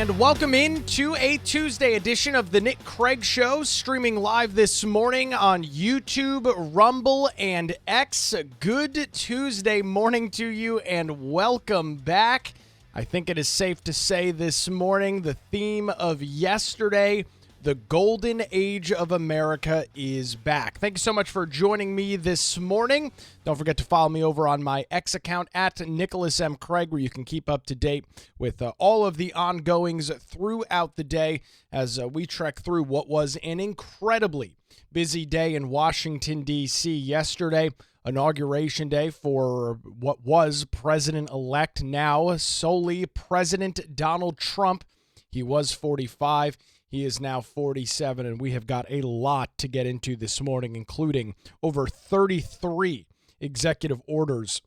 And welcome into a Tuesday edition of the Nick Craig Show, streaming live this morning on YouTube, Rumble, and X. Good Tuesday morning to you, and welcome back. I think it is safe to say this morning the theme of yesterday, the golden age of America, is back. Thank you so much for joining me this morning. Don't forget to follow me over on my X account at Nicholas M. Craig, where you can keep up to date with all of the ongoings throughout the day as we trek through what was an incredibly busy day in Washington, D.C. yesterday. Inauguration day for what was President-elect, now solely President Donald Trump. He was 45. He is now 47, and we have got a lot to get into this morning, including over 33 executive orders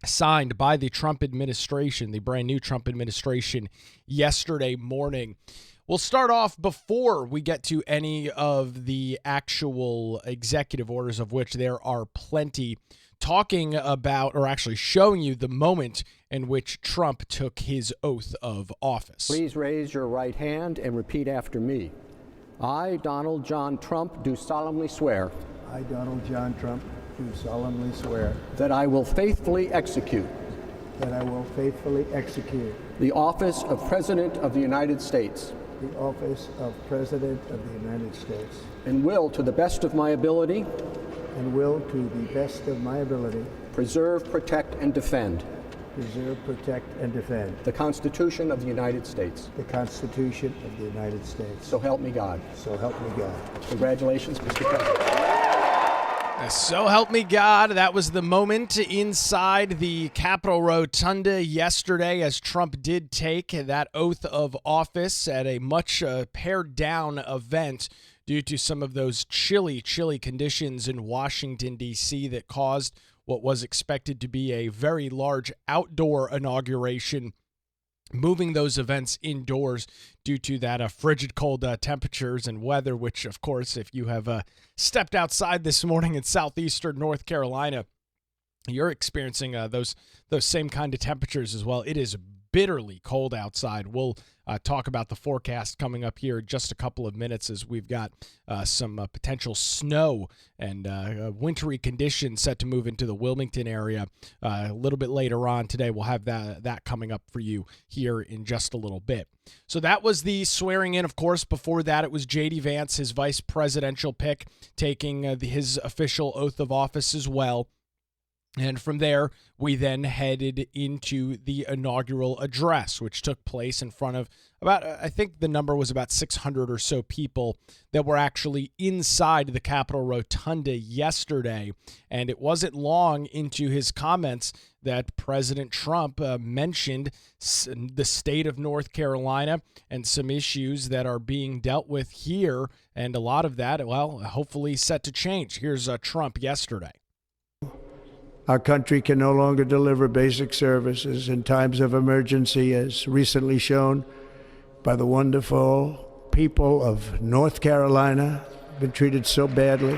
signed by the Trump administration, the brand new Trump administration, yesterday morning. We'll start off before we get to any of the actual executive orders, of which there are plenty, talking about, or actually showing you the moment in which Trump took his oath of office. Please raise your right hand and repeat after me. I, Donald John Trump, do solemnly swear. I, Donald John Trump, do solemnly swear. That I will faithfully execute. That I will faithfully execute. The office of President of the United States. The office of President of the United States. And will, to the best of my ability. And will, to the best of my ability. Preserve, protect, and defend. Preserve, protect, and defend. The Constitution of the United States. The Constitution of the United States. So help me God. So help me God. Congratulations, Mr. President. So help me God. That was the moment inside the Capitol Rotunda yesterday as Trump did take that oath of office at a much pared down event due to some of those chilly conditions in Washington, D.C. that caused what was expected to be a very large outdoor inauguration, moving those events indoors due to that frigid cold temperatures and weather, which, of course, if you have stepped outside this morning in southeastern North Carolina, you're experiencing those same kind of temperatures as well. It is bitterly cold outside. We'll talk about the forecast coming up here in just a couple of minutes as we've got some potential snow and wintry conditions set to move into the Wilmington area a little bit later on today. We'll have that coming up for you here in just a little bit. So that was the swearing in. Of course, before that, it was J.D. Vance, his vice presidential pick, taking his official oath of office as well. And from there, we then headed into the inaugural address, which took place in front of about, I think the number was about 600 or so people that were actually inside the Capitol Rotunda yesterday. And it wasn't long into his comments that President Trump mentioned the state of North Carolina and some issues that are being dealt with here. And a lot of that, well, hopefully set to change. Here's Trump yesterday. Our country can no longer deliver basic services in times of emergency, as recently shown by the wonderful people of North Carolina, been treated so badly.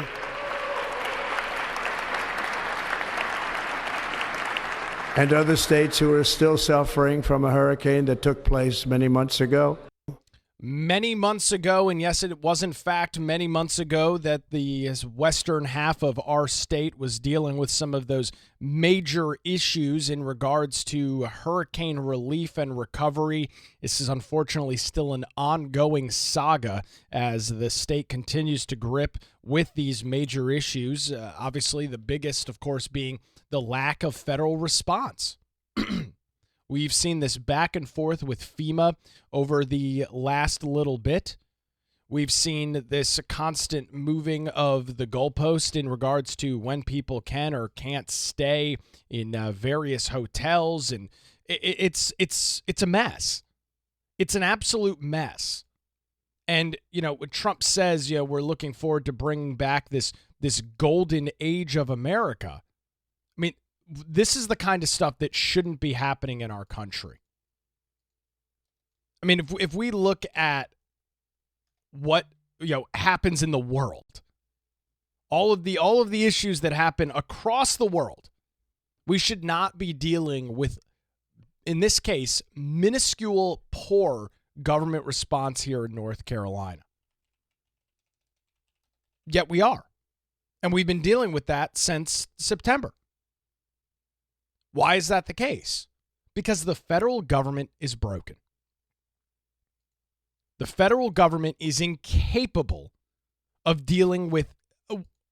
And other states who are still suffering from a hurricane that took place many months ago. Many months ago, and yes, it was in fact many months ago that the western half of our state was dealing with some of those major issues in regards to hurricane relief and recovery. This is unfortunately still an ongoing saga as the state continues to grip with these major issues. Obviously, the biggest, of course, being the lack of federal response. We've seen this back and forth with FEMA over the last little bit. We've seen this constant moving of the goalpost in regards to when people can or can't stay in various hotels, and it's a mess. It's an absolute mess. And when Trump says, we're looking forward to bringing back this golden age of America, I mean, this is the kind of stuff that shouldn't be happening in our country. I mean, if we look at what happens in the world, all of the issues that happen across the world, we should not be dealing with in this case, minuscule, poor government response here in North Carolina. Yet we are. And we've been dealing with that since September. Why is that the case? Because the federal government is broken. The federal government is incapable of dealing with,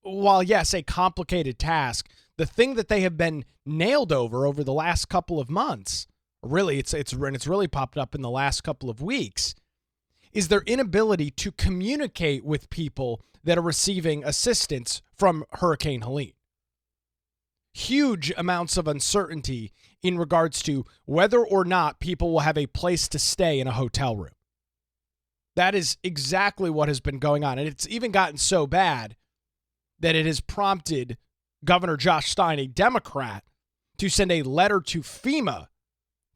while yes, a complicated task, the thing that they have been nailed over the last couple of months, really, it's really popped up in the last couple of weeks, is their inability to communicate with people that are receiving assistance from Hurricane Helene. Huge amounts of uncertainty in regards to whether or not people will have a place to stay in a hotel room. That is exactly what has been going on. And it's even gotten so bad that it has prompted Governor Josh Stein, a Democrat, to send a letter to FEMA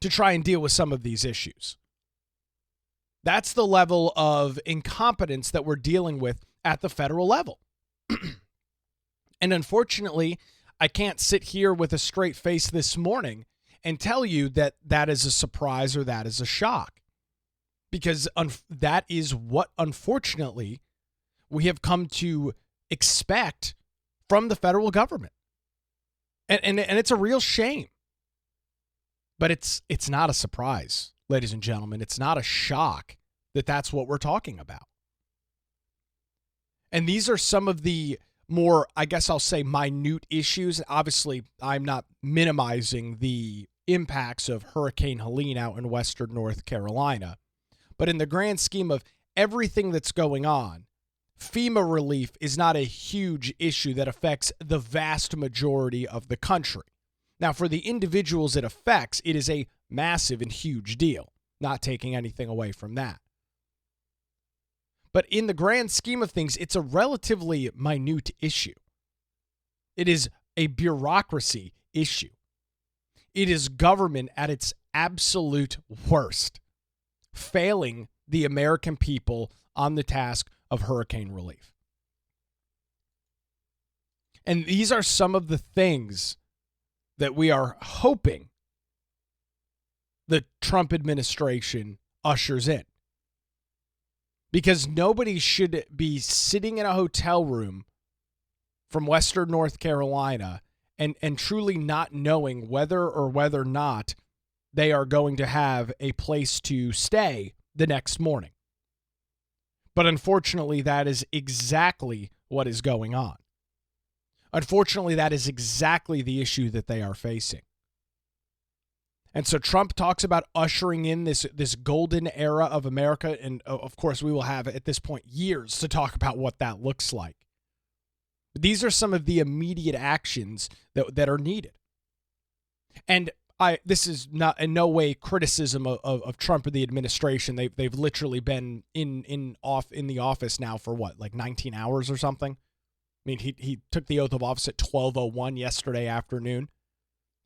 to try and deal with some of these issues. That's the level of incompetence that we're dealing with at the federal level. And unfortunately, I can't sit here with a straight face this morning and tell you that that is a surprise or that is a shock. Because that is what, unfortunately, we have come to expect from the federal government. And it's a real shame. But it's not a surprise, ladies and gentlemen. It's not a shock that that's what we're talking about. And these are some of the more, I guess I'll say, minute issues. Obviously, I'm not minimizing the impacts of Hurricane Helene out in western North Carolina. But in the grand scheme of everything that's going on, FEMA relief is not a huge issue that affects the vast majority of the country. Now, for the individuals it affects, it is a massive and huge deal, not taking anything away from that. But in the grand scheme of things, it's a relatively minute issue. It is a bureaucracy issue. It is government at its absolute worst, failing the American people on the task of hurricane relief. And these are some of the things that we are hoping the Trump administration ushers in. Because nobody should be sitting in a hotel room from western North Carolina and truly not knowing whether or whether not they are going to have a place to stay the next morning. But unfortunately, that is exactly what is going on. Unfortunately, that is exactly the issue that they are facing. And so Trump talks about ushering in this golden era of America. And of course, we will have at this point years to talk about what that looks like. But these are some of the immediate actions that are needed. And this is not in no way criticism of Trump or the administration. They've literally been in the office now for what, like 19 hours or something? I mean, he took the oath of office at 12:01 yesterday afternoon.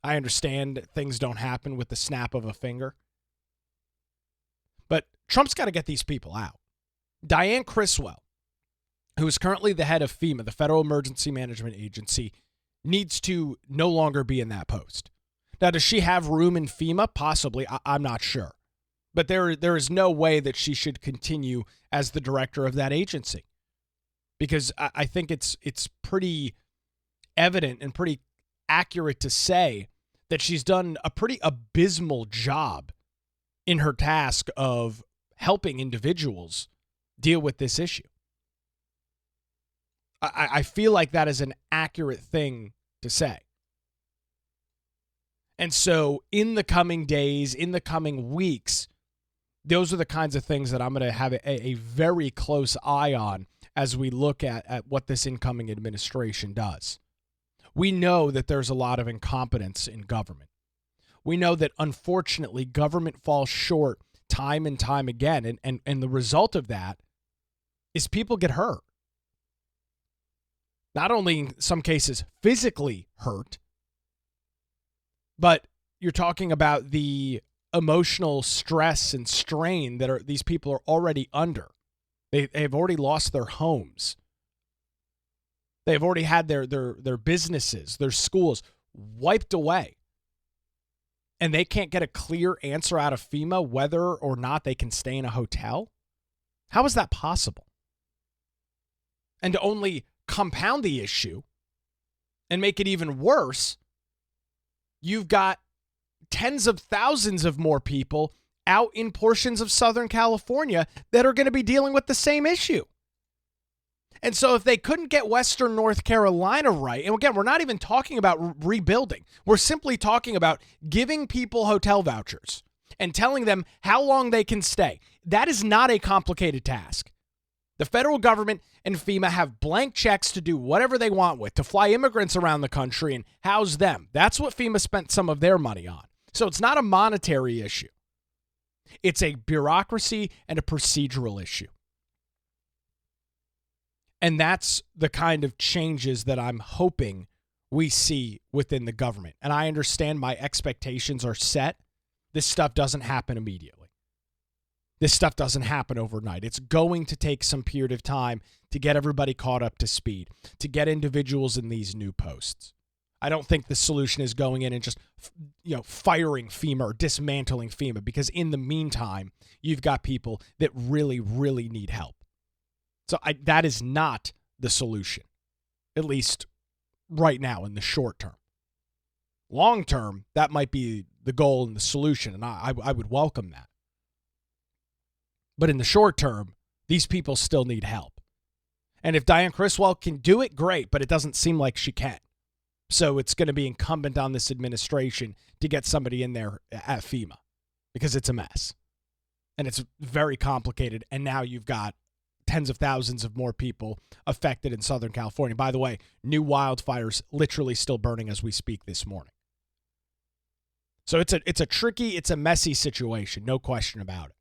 I understand things don't happen with the snap of a finger. But Trump's got to get these people out. Diane Criswell, who is currently the head of FEMA, the Federal Emergency Management Agency, needs to no longer be in that post. Now, does she have room in FEMA? Possibly. I'm not sure. But there is no way that she should continue as the director of that agency. Because I think it's pretty evident and pretty accurate to say that she's done a pretty abysmal job in her task of helping individuals deal with this issue. I feel like that is an accurate thing to say. And so in the coming days, in the coming weeks, those are the kinds of things that I'm going to have a very close eye on as we look at what this incoming administration does. We know that there's a lot of incompetence in government. We know that, unfortunately, government falls short time and time again, and the result of that is people get hurt. Not only in some cases physically hurt, but you're talking about the emotional stress and strain that these people are already under. They have already lost their homes. They've already had their businesses, their schools wiped away. and they can't get a clear answer out of FEMA whether or not they can stay in a hotel? How is that possible? And to only compound the issue and make it even worse, you've got tens of thousands of more people out in portions of Southern California that are going to be dealing with the same issue. And so if they couldn't get Western North Carolina right, and again, we're not even talking about rebuilding. We're simply talking about giving people hotel vouchers and telling them how long they can stay. That is not a complicated task. The federal government and FEMA have blank checks to do whatever they want with, to fly immigrants around the country and house them. That's what FEMA spent some of their money on. So it's not a monetary issue. It's a bureaucracy and a procedural issue. And that's the kind of changes that I'm hoping we see within the government. And I understand my expectations are set. This stuff doesn't happen immediately. This stuff doesn't happen overnight. It's going to take some period of time to get everybody caught up to speed, to get individuals in these new posts. I don't think the solution is going in and just, firing FEMA or dismantling FEMA, because in the meantime, you've got people that really, really need help. So that is not the solution, at least right now in the short term. Long term, that might be the goal and the solution, and I would welcome that. But in the short term, these people still need help. And if Dianne Criswell can do it, great, but it doesn't seem like she can. So it's going to be incumbent on this administration to get somebody in there at FEMA, because it's a mess. And it's very complicated, and now you've got tens of thousands of more people affected in Southern California. By the way, new wildfires literally still burning as we speak this morning. So it's a tricky, it's a messy situation, no question about it.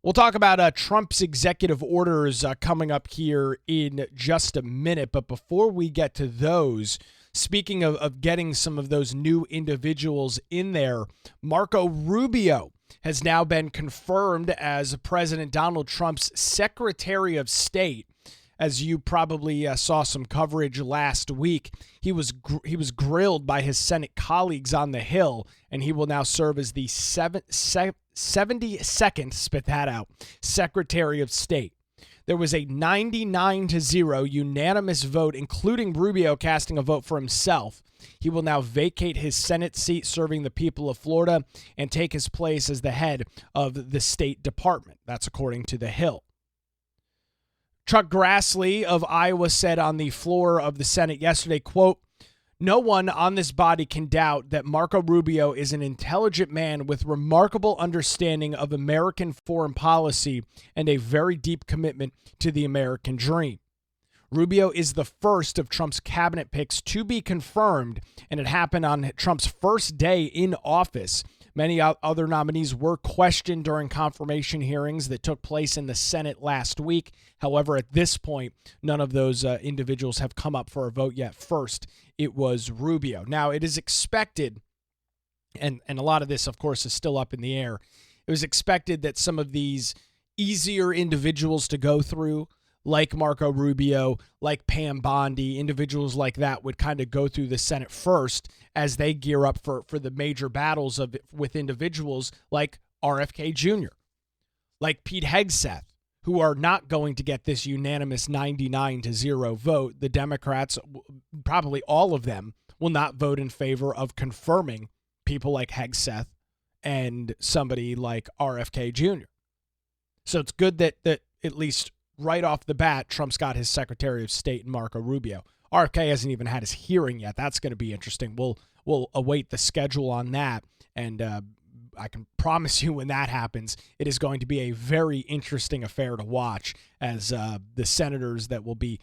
We'll talk about Trump's executive orders coming up here in just a minute. But before we get to those, speaking of getting some of those new individuals in there, Marco Rubio has now been confirmed as President Donald Trump's Secretary of State. As you probably saw some coverage last week, he was grilled by his Senate colleagues on the Hill, and he will now serve as the 72nd, spit that out, Secretary of State. There was a 99-0 unanimous vote, including Rubio casting a vote for himself. He will now vacate his Senate seat serving the people of Florida and take his place as the head of the State Department. That's according to The Hill. Chuck Grassley of Iowa said on the floor of the Senate yesterday, quote, "No one on this body can doubt that Marco Rubio is an intelligent man with remarkable understanding of American foreign policy and a very deep commitment to the American dream. Rubio is the first of Trump's cabinet picks to be confirmed, and it happened on Trump's first day in office. Many other nominees were questioned during confirmation hearings that took place in the Senate last week. However, at this point, none of those individuals have come up for a vote yet. First, it was Rubio. Now, it is expected, and a lot of this, of course, is still up in the air. It was expected that some of these easier individuals to go through, like Marco Rubio, like Pam Bondi, individuals like that would kind of go through the Senate first as they gear up for the major battles with individuals like RFK Jr., like Pete Hegseth, who are not going to get this unanimous 99-0 vote. The Democrats, probably all of them, will not vote in favor of confirming people like Hegseth and somebody like RFK Jr. So it's good that at least right off the bat, Trump's got his Secretary of State, Marco Rubio. RFK hasn't even had his hearing yet. That's going to be interesting. We'll await the schedule on that, and I can promise you when that happens, it is going to be a very interesting affair to watch as the senators that will be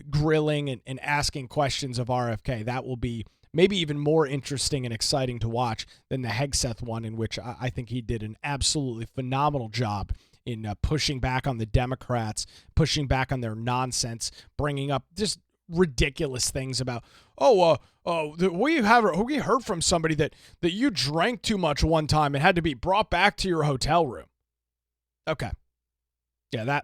grilling and asking questions of RFK. That will be maybe even more interesting and exciting to watch than the Hegseth one, in which I think he did an absolutely phenomenal job in pushing back on the Democrats, pushing back on their nonsense, bringing up just ridiculous things about, we heard from somebody that you drank too much one time and had to be brought back to your hotel room. Okay. Yeah,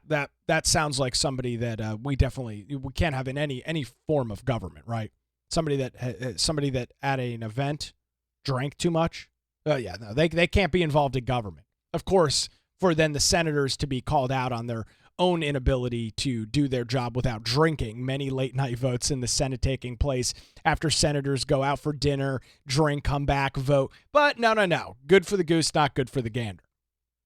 that sounds like somebody that we can't have in any form of government, right? Somebody that at an event drank too much. Yeah, no, they can't be involved in government. Of course, for then the senators to be called out on their own inability to do their job without drinking. Many late night votes in the Senate taking place after senators go out for dinner, drink, come back, vote. But no. Good for the goose, not good for the gander.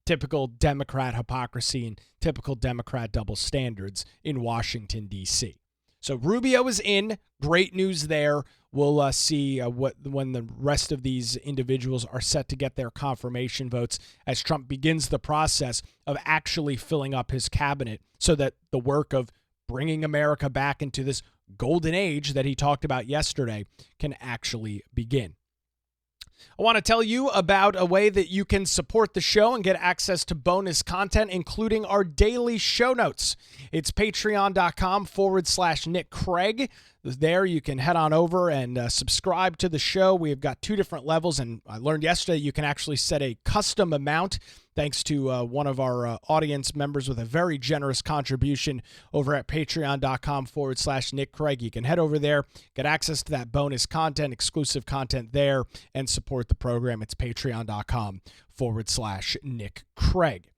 Typical Democrat hypocrisy and typical Democrat double standards in Washington, D.C. So Rubio is in. Great news there. We'll see when the rest of these individuals are set to get their confirmation votes as Trump begins the process of actually filling up his cabinet so that the work of bringing America back into this golden age that he talked about yesterday can actually begin. I want to tell you about a way that you can support the show and get access to bonus content, including our daily show notes. It's patreon.com/Nick Craig. There you can head on over and subscribe to the show. We've got 2 different levels, and I learned yesterday you can actually set a custom amount thanks to one of our audience members with a very generous contribution over at patreon.com/Nick Craig. You can head over there, get access to that bonus content, exclusive content there, and support the program. It's patreon.com/Nick Craig.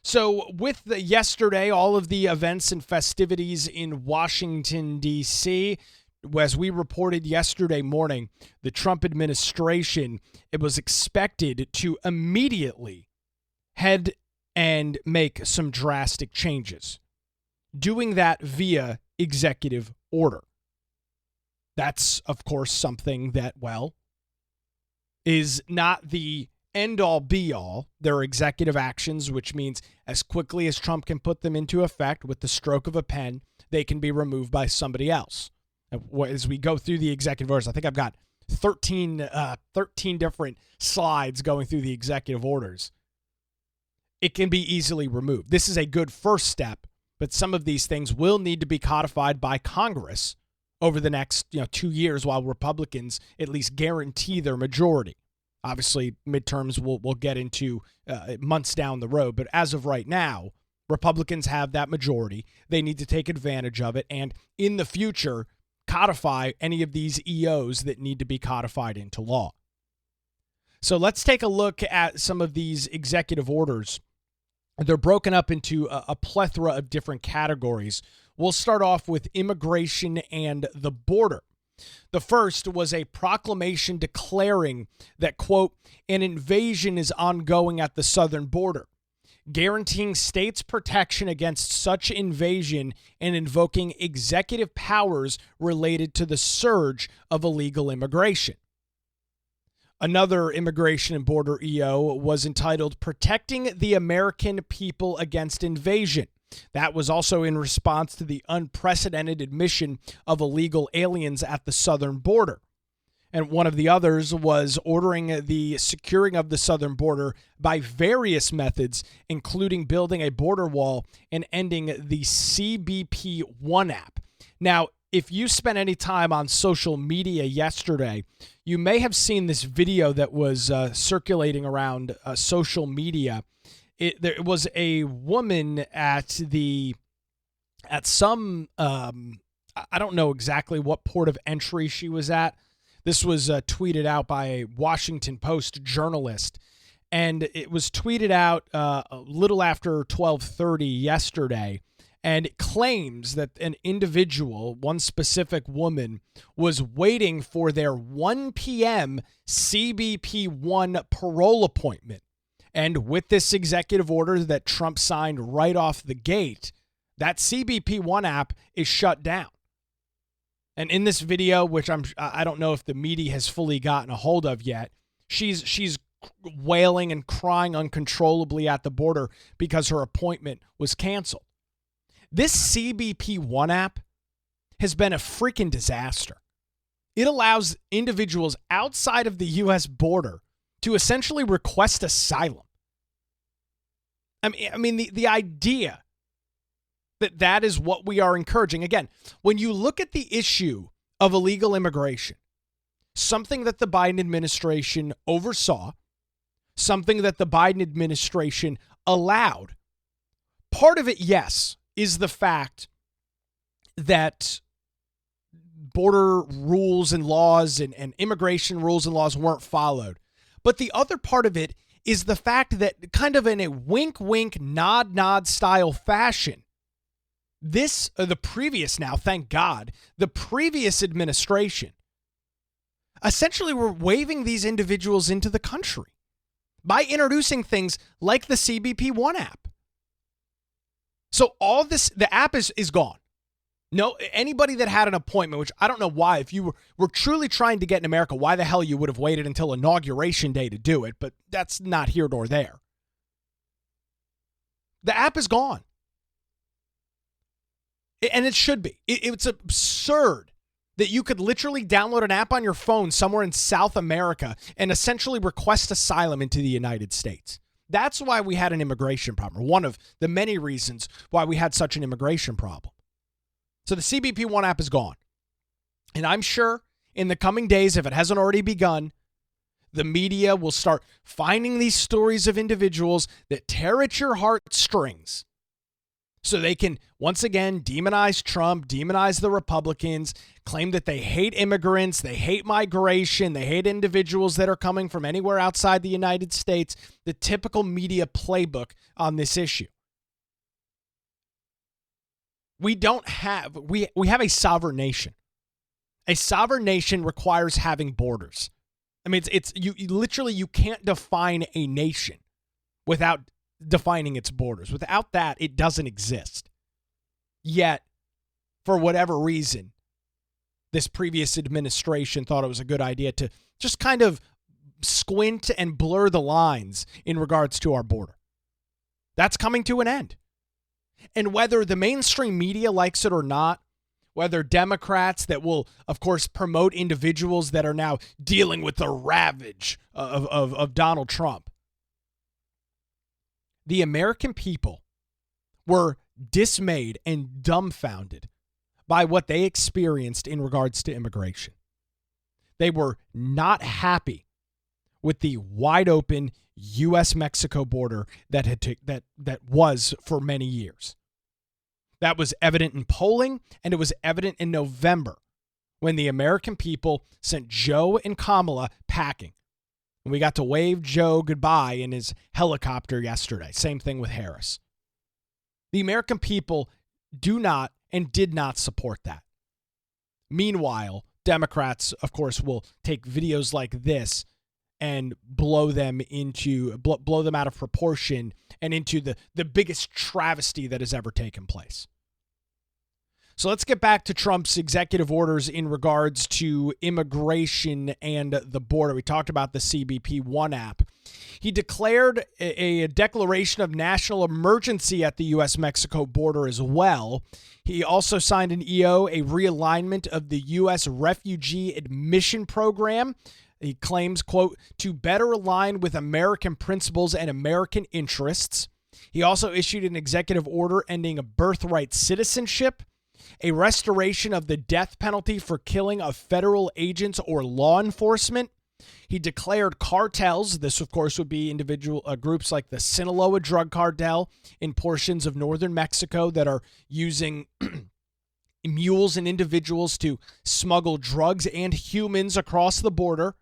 So with yesterday, all of the events and festivities in Washington, D.C., as we reported yesterday morning, the Trump administration, it was expected to immediately head and make some drastic changes, doing that via executive order. That's, of course, something that, is not the end-all, be-all. Their executive actions, which means as quickly as Trump can put them into effect with the stroke of a pen, they can be removed by somebody else. As we go through the executive orders, I think I've got 13 different slides going through the executive orders. It can be easily removed. This is a good first step, but some of these things will need to be codified by Congress over the next 2 years while Republicans at least guarantee their majority. Obviously, midterms we'll get into months down the road, but as of right now, Republicans have that majority. They need to take advantage of it, and in the future, codify any of these EOs that need to be codified into law. So let's take a look at some of these executive orders. They're broken up into a plethora of different categories. We'll start off with immigration and the border. The first was a proclamation declaring that, quote, an invasion is ongoing at the southern border, guaranteeing states protection against such invasion and invoking executive powers related to the surge of illegal immigration. Another immigration and border EO was entitled Protecting the American People Against Invasion. That was also in response to the unprecedented admission of illegal aliens at the southern border. And one of the others was ordering the securing of the southern border by various methods, including building a border wall and ending the CBP One app. Now, if you spent any time on social media yesterday, you may have seen this video that was circulating around social media. There was a woman at some I don't know exactly what port of entry she was at. This was tweeted out by a Washington Post journalist, and it was tweeted out a little after 12:30 yesterday, and it claims that an individual, one specific woman, was waiting for their 1 p.m. CBP One parole appointment. And with this executive order that Trump signed right off the gate, that CBP One app is shut down. And in this video, which I don't know if the media has fully gotten a hold of yet, she's wailing and crying uncontrollably at the border because her appointment was canceled. This CBP One app has been a freaking disaster. It allows individuals outside of the U.S. border to essentially request asylum. I mean, the idea that is what we are encouraging. Again, when you look at the issue of illegal immigration, something that the Biden administration oversaw, something that the Biden administration allowed, part of it, yes, is the fact that border rules and laws and immigration rules and laws weren't followed. But the other part of it is the fact that, kind of in a wink, wink, nod, nod style fashion, the previous now, thank God, the previous administration essentially were waving these individuals into the country by introducing things like the CBP-1 app. So all this, the app is gone. No, anybody that had an appointment, which I don't know why, if you were truly trying to get in America, why the hell you would have waited until Inauguration Day to do it, but that's not here nor there. The app is gone. And it should be. It's absurd that you could literally download an app on your phone somewhere in South America and essentially request asylum into the United States. That's why we had an immigration problem, or one of the many reasons why we had such an immigration problem. So the CBP-1 app is gone. And I'm sure in the coming days, if it hasn't already begun, the media will start finding these stories of individuals that tear at your heartstrings so they can, once again, demonize Trump, demonize the Republicans, claim that they hate immigrants, they hate migration, they hate individuals that are coming from anywhere outside the United States, the typical media playbook on this issue. We have a sovereign nation. A sovereign nation requires having borders. I mean, you literally, you can't define a nation without defining its borders. Without that, it doesn't exist. Yet, for whatever reason, this previous administration thought it was a good idea to just kind of squint and blur the lines in regards to our border. That's coming to an end. And whether the mainstream media likes it or not, whether Democrats that will, of course, promote individuals that are now dealing with the ravage of Donald Trump, the American people were dismayed and dumbfounded by what they experienced in regards to immigration. They were not happy with the wide open U.S.-Mexico border that was for many years. That was evident in polling, and it was evident in November when the American people sent Joe and Kamala packing. And we got to wave Joe goodbye in his helicopter yesterday. Same thing with Harris. The American people do not and did not support that. Meanwhile, Democrats, of course, will take videos like this and blow them out of proportion and into the biggest travesty that has ever taken place. So let's get back to Trump's executive orders in regards to immigration and the border. We talked about the CBP-1 app. He declared a declaration of national emergency at the U.S.-Mexico border as well. He also signed an EO, a realignment of the U.S. refugee admission program. He claims, quote, to better align with American principles and American interests. He also issued an executive order ending a birthright citizenship, a restoration of the death penalty for killing of federal agents or law enforcement. He declared cartels. This, of course, would be individual groups like the Sinaloa drug cartel in portions of northern Mexico that are using mules and individuals to smuggle drugs and humans across the border.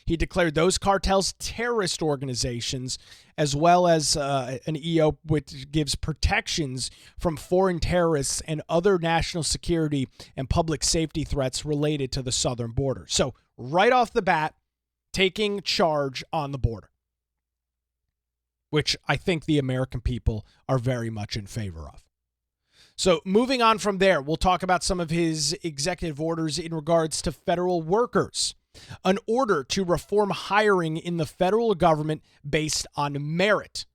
He declared those cartels terrorist organizations, as well as an EO which gives protections from foreign terrorists and other national security and public safety threats related to the southern border. So right off the bat, taking charge on the border, which I think the American people are very much in favor of. So moving on from there, we'll talk about some of his executive orders in regards to federal workers. An order to reform hiring in the federal government based on merit.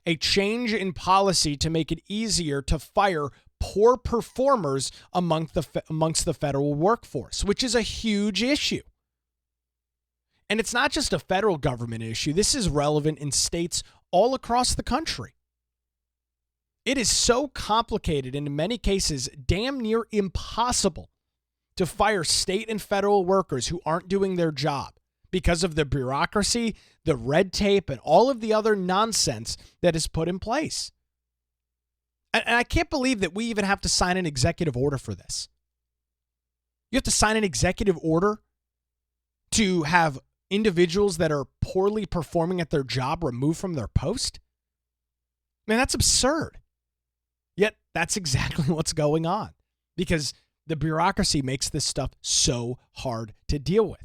A change in policy to make it easier to fire poor performers amongst the federal workforce, which is a huge issue. And it's not just a federal government issue. This is relevant in states all across the country. It is so complicated and in many cases damn near impossible to fire state and federal workers who aren't doing their job because of the bureaucracy, the red tape, and all of the other nonsense that is put in place. And I can't believe that we even have to sign an executive order for this. You have to sign an executive order to have individuals that are poorly performing at their job removed from their post? Man, that's absurd. Yet that's exactly what's going on because the bureaucracy makes this stuff so hard to deal with.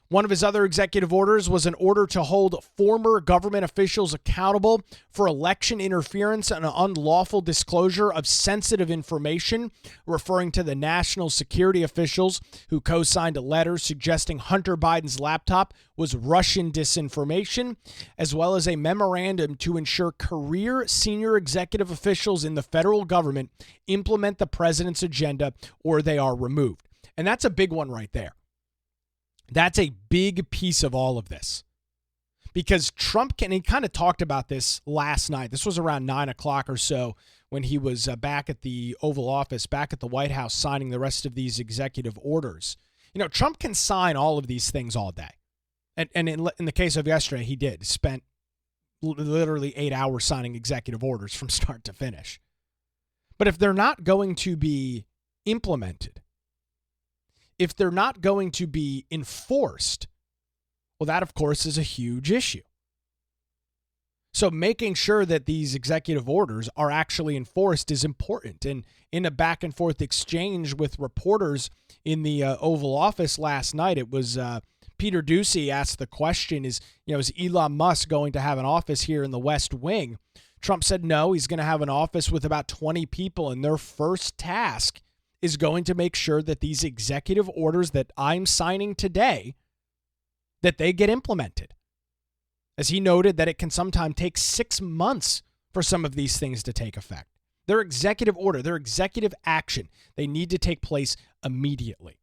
One of his other executive orders was an order to hold former government officials accountable for election interference and unlawful disclosure of sensitive information, referring to the national security officials who co-signed a letter suggesting Hunter Biden's laptop was Russian disinformation, as well as a memorandum to ensure career senior executive officials in the federal government implement the president's agenda or they are removed. And that's a big one right there. That's a big piece of all of this because Trump he kind of talked about this last night. This was around 9 o'clock or so when he was back at the Oval Office, back at the White House, signing the rest of these executive orders. You know, Trump can sign all of these things all day. And in the case of yesterday, he did. Spent literally 8 hours signing executive orders from start to finish. But if they're not going to be implemented, if they're not going to be enforced, well, that, of course, is a huge issue. So making sure that these executive orders are actually enforced is important. And in a back and forth exchange with reporters in the Oval Office last night, it was Peter Doocy asked the question, is Elon Musk going to have an office here in the West Wing? Trump said no, he's going to have an office with about 20 people, and their first task is going to make sure that these executive orders that I'm signing today, that they get implemented. As he noted that it can sometimes take 6 months for some of these things to take effect. Their executive order, their executive action, they need to take place immediately.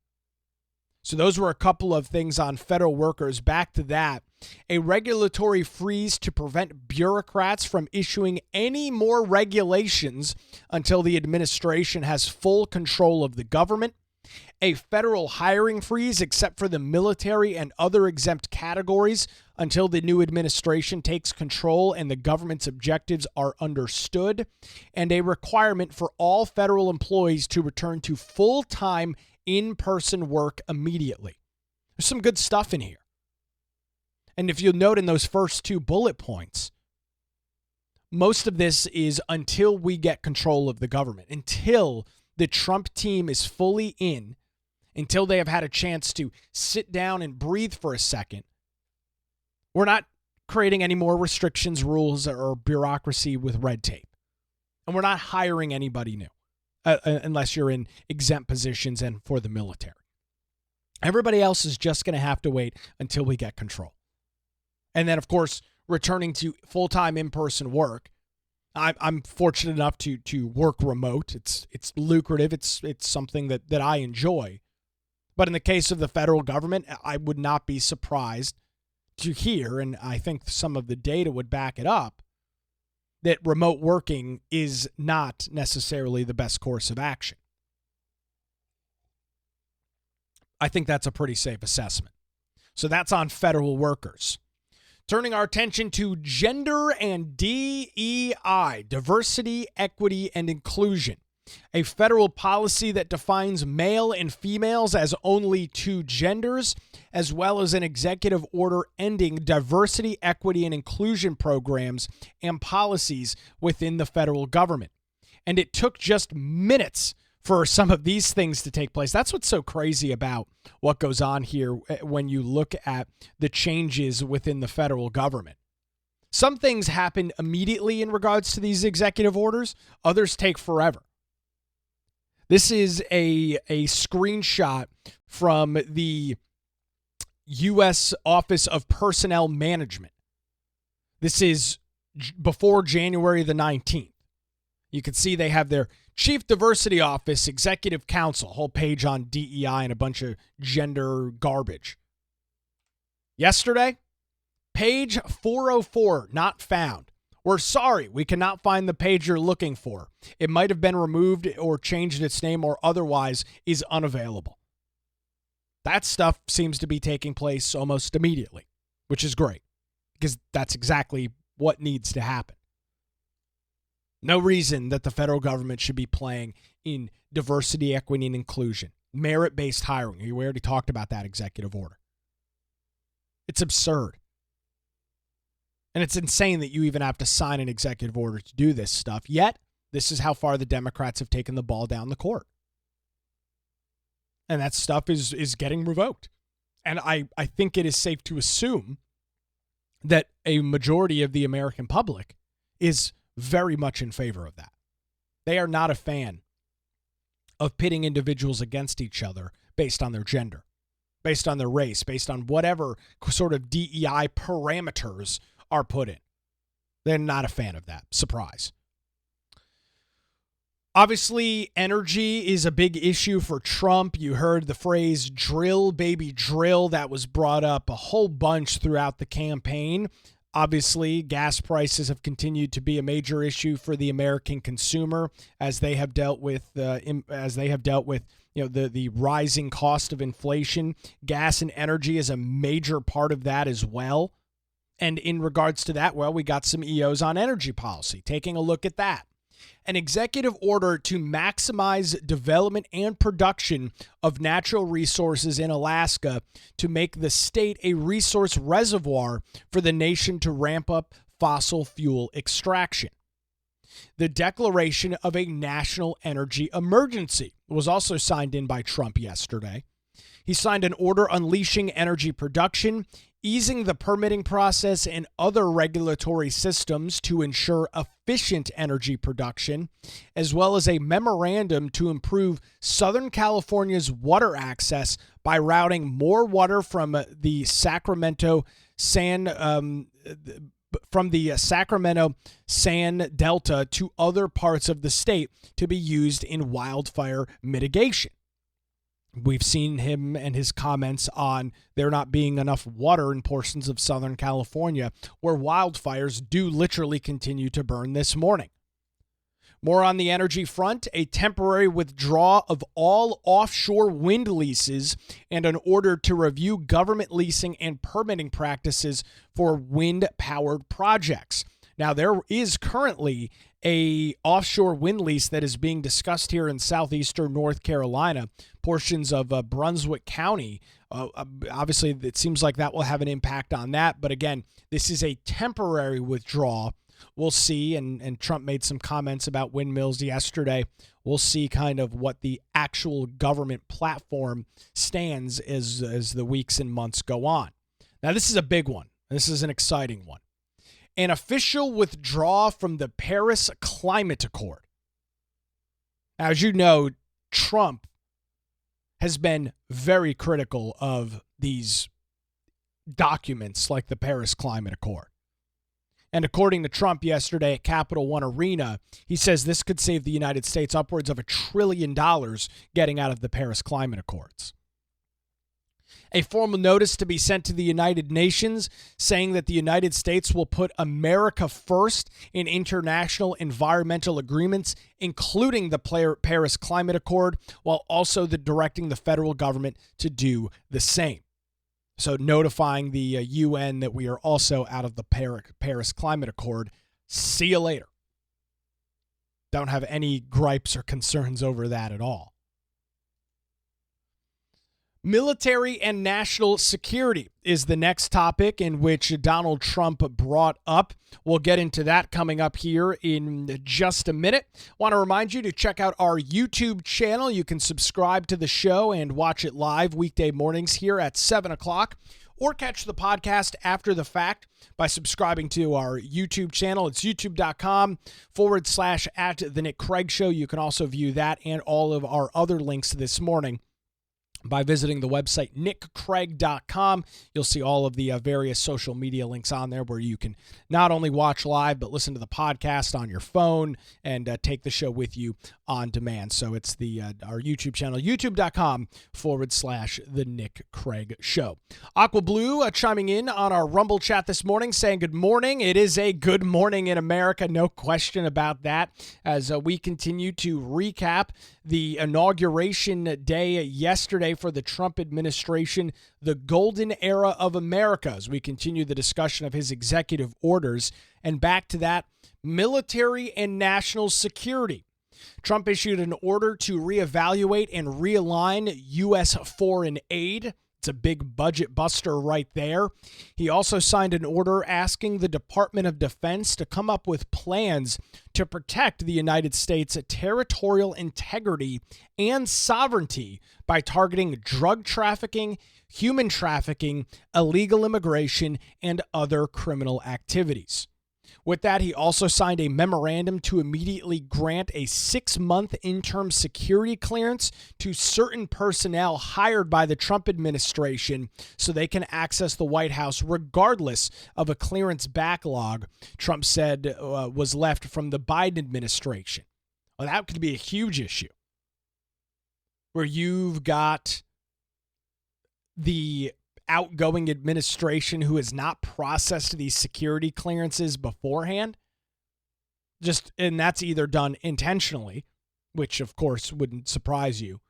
So those were a couple of things on federal workers. Back to that, a regulatory freeze to prevent bureaucrats from issuing any more regulations until the administration has full control of the government. A federal hiring freeze except for the military and other exempt categories until the new administration takes control and the government's objectives are understood. And a requirement for all federal employees to return to full-time in-person work immediately. There's some good stuff in here. And if you'll note in those first two bullet points, most of this is until we get control of the government, until the Trump team is fully in, until they have had a chance to sit down and breathe for a second. We're not creating any more restrictions, rules, or bureaucracy with red tape. And we're not hiring anybody new. Unless you're in exempt positions and for the military. Everybody else is just going to have to wait until we get control. And then, of course, returning to full-time in-person work. I'm fortunate enough to work remote. It's lucrative. It's something that I enjoy. But in the case of the federal government, I would not be surprised to hear, and I think some of the data would back it up, that remote working is not necessarily the best course of action. I think that's a pretty safe assessment. So that's on federal workers. Turning our attention to gender and DEI, diversity, equity, and inclusion. A federal policy that defines male and females as only two genders, as well as an executive order ending diversity, equity, and inclusion programs and policies within the federal government. And it took just minutes for some of these things to take place. That's what's so crazy about what goes on here when you look at the changes within the federal government. Some things happen immediately in regards to these executive orders. Others take forever. This is a screenshot from the U.S. Office of Personnel Management. This is before January the 19th. You can see they have their Chief Diversity Office, Executive Council, whole page on DEI and a bunch of gender garbage. Yesterday, page 404, not found. We're sorry, we cannot find the page you're looking for. It might have been removed or changed its name or otherwise is unavailable. That stuff seems to be taking place almost immediately, which is great because that's exactly what needs to happen. No reason that the federal government should be playing in diversity, equity, and inclusion. Merit-based hiring. We already talked about that executive order. It's absurd. And it's insane that you even have to sign an executive order to do this stuff. Yet, this is how far the Democrats have taken the ball down the court. And that stuff is getting revoked. And I think it is safe to assume that a majority of the American public is very much in favor of that. They are not a fan of pitting individuals against each other based on their gender, based on their race, based on whatever sort of DEI parameters are put in. They're not a fan of that. Surprise. Obviously, energy is a big issue for Trump. You heard the phrase drill, baby, drill. That was brought up a whole bunch throughout the campaign. Obviously, gas prices have continued to be a major issue for the American consumer as they have dealt with the rising cost of inflation. Gas and energy is a major part of that as well. And in regards to that, well, we got some EOs on energy policy. Taking a look at that. An executive order to maximize development and production of natural resources in Alaska to make the state a resource reservoir for the nation to ramp up fossil fuel extraction. The declaration of a national energy emergency was also signed in by Trump yesterday. He signed an order unleashing energy production, easing the permitting process and other regulatory systems to ensure efficient energy production, as well as a memorandum to improve Southern California's water access by routing more water from the Sacramento San Delta to other parts of the state to be used in wildfire mitigation. We've seen him and his comments on there not being enough water in portions of Southern California where wildfires do literally continue to burn this morning. More on the energy front, a temporary withdrawal of all offshore wind leases and an order to review government leasing and permitting practices for wind-powered projects. Now, there is currently a offshore wind lease that is being discussed here in southeastern North Carolina, portions of Brunswick County. Obviously, it seems like that will have an impact on that. But again, this is a temporary withdrawal. We'll see. And Trump made some comments about windmills yesterday. We'll see kind of what the actual government platform stands as the weeks and months go on. Now, this is a big one. This is an exciting one. An official withdrawal from the Paris Climate Accord. Now, as you know, Trump has been very critical of these documents like the Paris Climate Accord. And according to Trump yesterday at Capital One Arena, he says this could save the United States upwards of $1 trillion getting out of the Paris Climate Accords. A formal notice to be sent to the United Nations saying that the United States will put America first in international environmental agreements, including the Paris Climate Accord, while also directing the federal government to do the same. So notifying the UN that we are also out of the Paris Climate Accord. See you later. Don't have any gripes or concerns over that at all. Military and national security is the next topic in which Donald Trump brought up. We'll get into that coming up here in just a minute. Want to remind you to check out our YouTube channel. You can subscribe to the show and watch it live weekday mornings here at 7 o'clock, or catch the podcast after the fact by subscribing to our YouTube channel. It's youtube.com/@the Nick Craig Show. You can also view that and all of our other links this morning by visiting the website nickcraig.com. You'll see all of the various social media links on there where you can not only watch live, but listen to the podcast on your phone and take the show with you on demand. So it's our YouTube channel, youtube.com/The Nick Craig Show. Aqua Blue chiming in on our Rumble chat this morning saying good morning. It is a good morning in America, no question about that, as we continue to recap the inauguration day yesterday for the Trump administration, the golden era of America, as we continue the discussion of his executive orders. And back to that, military and national security. Trump issued an order to reevaluate and realign U.S. foreign aid. It's a big budget buster right there. He also signed an order asking the Department of Defense to come up with plans to protect the United States' territorial integrity and sovereignty by targeting drug trafficking, human trafficking, illegal immigration, and other criminal activities. With that, he also signed a memorandum to immediately grant a 6-month interim security clearance to certain personnel hired by the Trump administration so they can access the White House regardless of a clearance backlog Trump said was left from the Biden administration. Well, that could be a huge issue where you've got the outgoing administration who has not processed these security clearances beforehand. And that's either done intentionally, which of course wouldn't surprise you,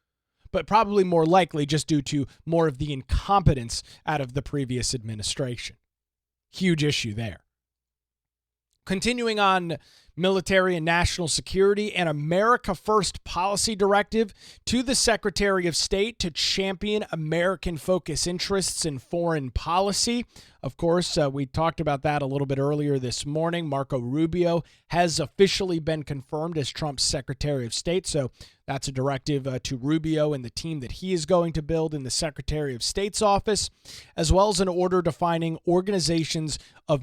but probably more likely just due to more of the incompetence out of the previous administration. Huge issue there. Continuing on military and national security, an America First policy directive to the Secretary of State to champion American-focused interests in foreign policy. Of course, we talked about that a little bit earlier this morning. Marco Rubio has officially been confirmed as Trump's Secretary of State, so that's a directive to Rubio and the team that he is going to build in the Secretary of State's office, as well as an order defining the organization of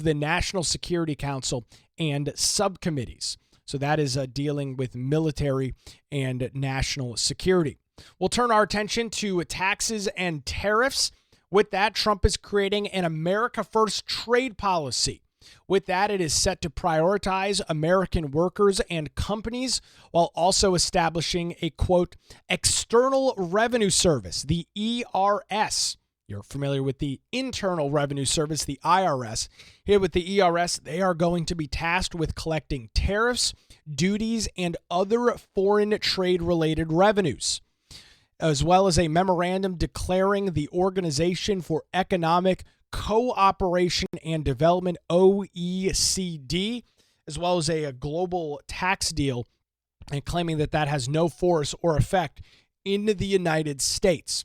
the National Security Council and subcommittees. So that is dealing with military and national security. We'll turn our attention to taxes and tariffs. With that, Trump is creating an America First trade policy. With that, it is set to prioritize American workers and companies while also establishing a, quote, external revenue service, the ERS. You're familiar with the Internal Revenue Service, the IRS. Here with the ERS, they are going to be tasked with collecting tariffs, duties, and other foreign trade-related revenues, as well as a memorandum declaring the Organization for Economic Cooperation and Development, OECD, as well as a global tax deal, and claiming that that has no force or effect in the United States.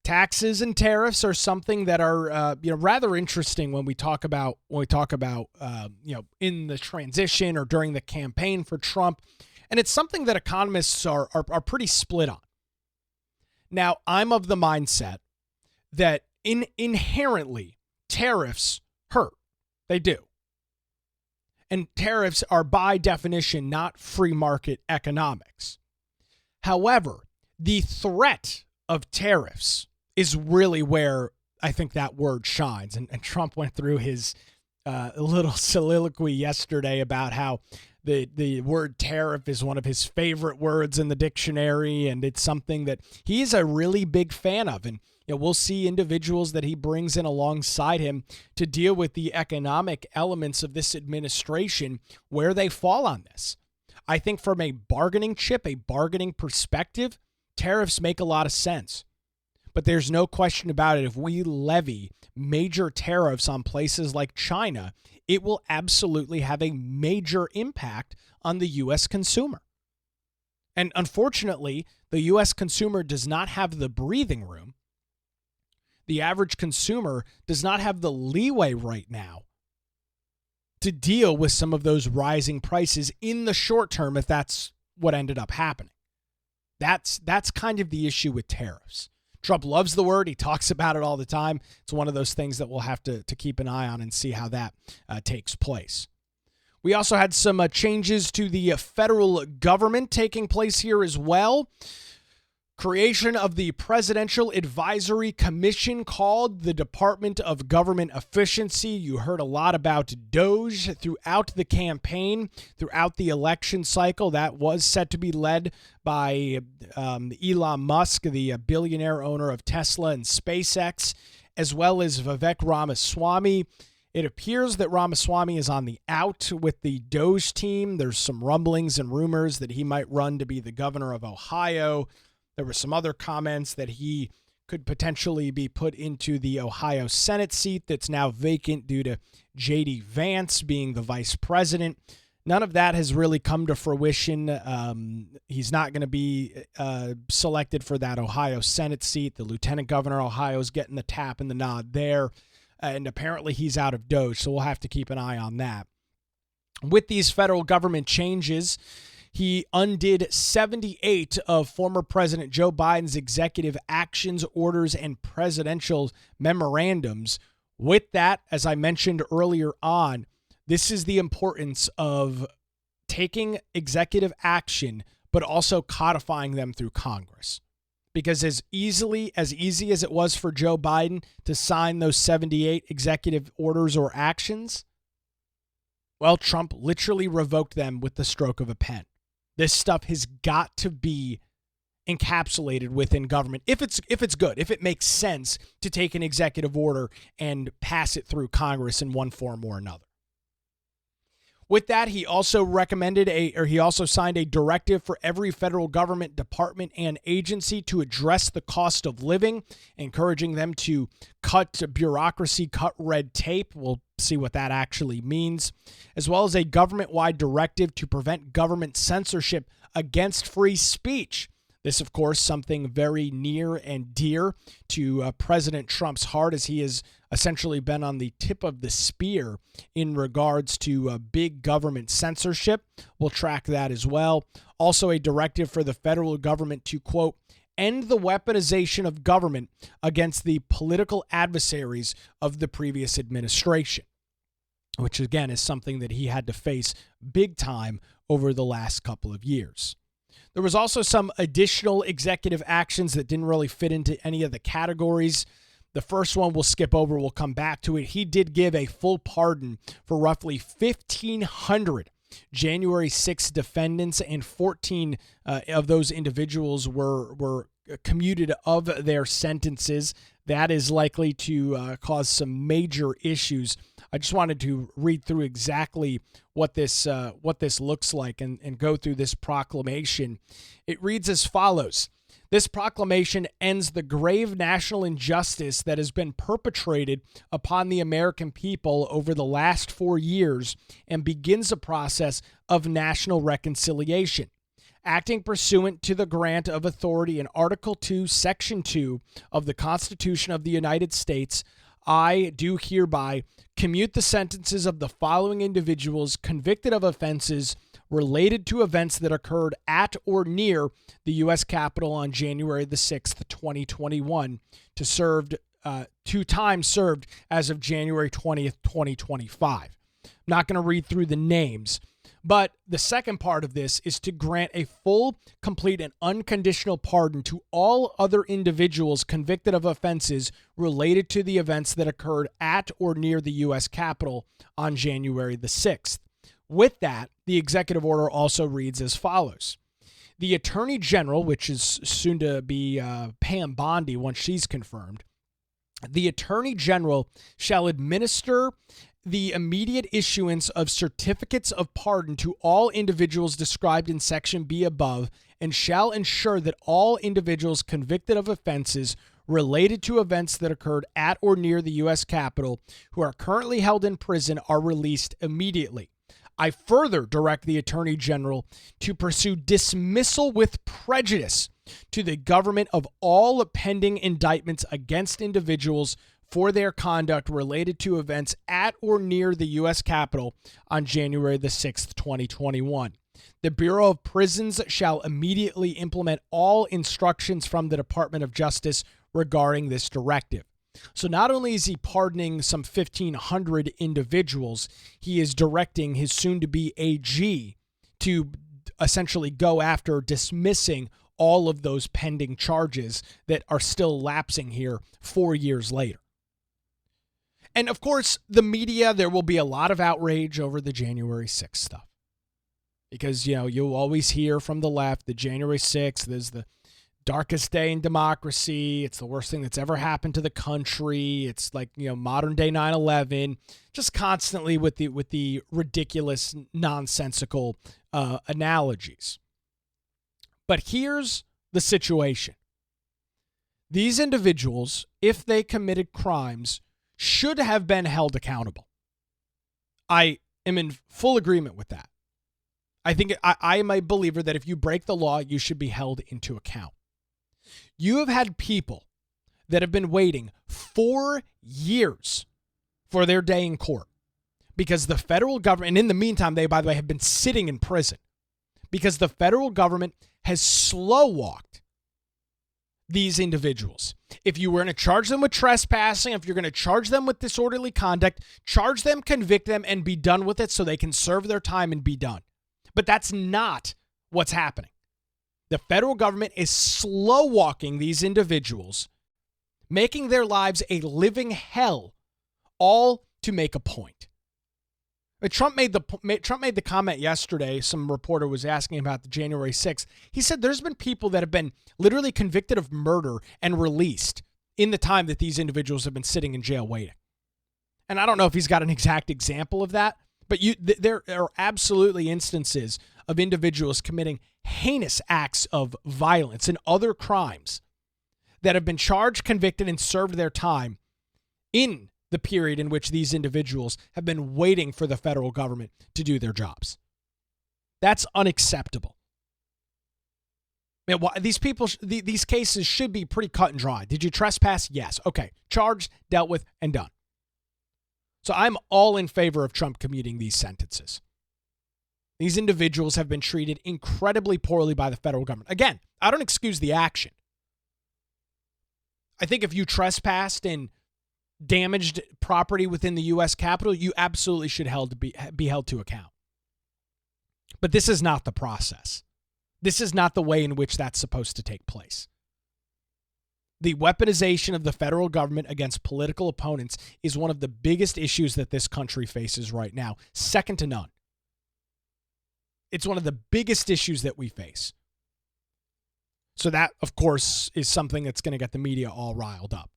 Taxes and tariffs are something that are rather interesting when we talk about in the transition or during the campaign for Trump, and it's something that economists are pretty split on. Now, I'm of the mindset that inherently tariffs hurt. They do. And tariffs are by definition not free market economics. However, the threat of tariffs is really where I think that word shines. And Trump went through his little soliloquy yesterday about how the word tariff is one of his favorite words in the dictionary, and it's something that he's a really big fan of. And we'll see individuals that he brings in alongside him to deal with the economic elements of this administration, where they fall on this. I think from a bargaining chip, a bargaining perspective, tariffs make a lot of sense. But there's no question about it. If we levy major tariffs on places like China, it will absolutely have a major impact on the U.S. consumer. And unfortunately, the U.S. consumer does not have the breathing room. The average consumer does not have the leeway right now to deal with some of those rising prices in the short term, if that's what ended up happening. That's kind of the issue with tariffs. Trump loves the word. He talks about it all the time. It's one of those things that we'll have to keep an eye on and see how that takes place. We also had some changes to the federal government taking place here as well. Creation of the Presidential Advisory Commission called the Department of Government Efficiency. You heard a lot about DOGE throughout the campaign, throughout the election cycle. That was set to be led by Elon Musk, the billionaire owner of Tesla and SpaceX, as well as Vivek Ramaswamy. It appears that Ramaswamy is on the out with the DOGE team. There's some rumblings and rumors that he might run to be the governor of Ohio. There were some other comments that he could potentially be put into the Ohio Senate seat that's now vacant due to J.D. Vance being the vice president. None of that has really come to fruition. He's not going to be selected for that Ohio Senate seat. The lieutenant governor of Ohio is getting the tap and the nod there. And apparently he's out of Doge, so we'll have to keep an eye on that. With these federal government changes, he undid 78 of former President Joe Biden's executive actions, orders, and presidential memorandums. With that, as I mentioned earlier on, this is the importance of taking executive action, but also codifying them through Congress. Because as easy as it was for Joe Biden to sign those 78 executive orders or actions, well, Trump literally revoked them with the stroke of a pen. This stuff has got to be encapsulated within government. If it's good, if it makes sense to take an executive order and pass it through Congress in one form or another. With that, he also signed a directive for every federal government department and agency to address the cost of living, encouraging them to cut bureaucracy, cut red tape. We'll see what that actually means, as well as a government-wide directive to prevent government censorship against free speech. This, of course, something very near and dear to President Trump's heart, as he has essentially been on the tip of the spear in regards to big government censorship. We'll track that as well. Also, a directive for the federal government to, quote, end the weaponization of government against the political adversaries of the previous administration, which, again, is something that he had to face big time over the last couple of years. There was also some additional executive actions that didn't really fit into any of the categories. The first one we'll skip over. We'll come back to it. He did give a full pardon for roughly 1,500 January 6 defendants, and 14 of those individuals were commuted of their sentences. That is likely to cause some major issues. I just wanted to read through exactly what this looks like and go through this proclamation. It reads as follows. This proclamation ends the grave national injustice that has been perpetrated upon the American people over the last 4 years and begins a process of national reconciliation. Acting pursuant to the grant of authority in Article 2, Section 2 of the Constitution of the United States, I do hereby commute the sentences of the following individuals convicted of offenses related to events that occurred at or near the U.S. Capitol on January the 6th, 2021, to time served as of January 20th, 2025. I'm not going to read through the names, but the second part of this is to grant a full, complete, and unconditional pardon to all other individuals convicted of offenses related to the events that occurred at or near the U.S. Capitol on January the 6th. With that, the executive order also reads as follows. The Attorney General, which is soon to be Pam Bondi once she's confirmed, the Attorney General shall administer the immediate issuance of certificates of pardon to all individuals described in Section B above, and shall ensure that all individuals convicted of offenses related to events that occurred at or near the U.S. Capitol who are currently held in prison are released immediately. I further direct the Attorney General to pursue dismissal with prejudice to the government of all pending indictments against individuals for their conduct related to events at or near the U.S. Capitol on January the 6th, 2021. The Bureau of Prisons shall immediately implement all instructions from the Department of Justice regarding this directive. So not only is he pardoning some 1,500 individuals, he is directing his soon-to-be AG to essentially go after dismissing all of those pending charges that are still lapsing here 4 years later. And of course, the media, there will be a lot of outrage over the January 6th stuff. Because, you'll always hear from the left, the January 6th is the darkest day in democracy. It's the worst thing that's ever happened to the country. It's like, modern day 9/11, just constantly with the ridiculous, nonsensical analogies. But here's the situation. These individuals, if they committed crimes, should have been held accountable. I am in full agreement with that. I am a believer that if you break the law, you should be held into account. You have had people that have been waiting 4 years for their day in court because the federal government, and in the meantime, they, by the way, have been sitting in prison because the federal government has slow-walked these individuals. If you were going to charge them with trespassing, if you're going to charge them with disorderly conduct, charge them, convict them, and be done with it so they can serve their time and be done. But that's not what's happening. The federal government is slow-walking these individuals, making their lives a living hell, all to make a point. Trump made the comment yesterday. Some reporter was asking about the January 6th. He said there's been people that have been literally convicted of murder and released in the time that these individuals have been sitting in jail waiting. And I don't know if he's got an exact example of that, but there are absolutely instances of individuals committing heinous acts of violence and other crimes that have been charged, convicted, and served their time in the period in which these individuals have been waiting for the federal government to do their jobs. That's unacceptable. Man, these cases should be pretty cut and dry. Did you trespass? Yes. Okay. Charged, dealt with, and done. So I'm all in favor of Trump commuting these sentences. These individuals have been treated incredibly poorly by the federal government. Again, I don't excuse the action. I think if you trespassed and damaged property within the U.S. Capitol, you absolutely should be held to account. But this is not the process. This is not the way in which that's supposed to take place. The weaponization of the federal government against political opponents is one of the biggest issues that this country faces right now, second to none. It's one of the biggest issues that we face. So that, of course, is something that's going to get the media all riled up.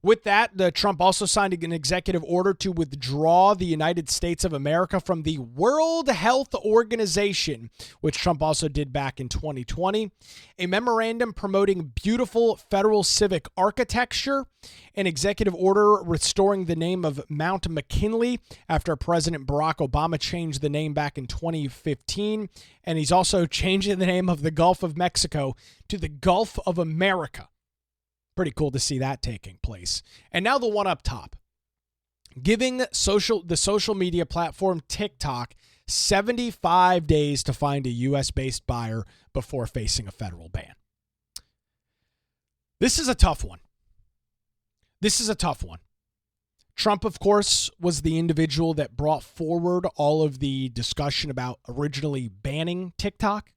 With that, Trump also signed an executive order to withdraw the United States of America from the World Health Organization, which Trump also did back in 2020. A memorandum promoting beautiful federal civic architecture, an executive order restoring the name of Mount McKinley after President Barack Obama changed the name back in 2015. And he's also changing the name of the Gulf of Mexico to the Gulf of America. Pretty cool to see that taking place. And now the one up top. Giving the social media platform TikTok 75 days to find a U.S.-based buyer before facing a federal ban. This is a tough one. Trump, of course, was the individual that brought forward all of the discussion about originally banning TikTok.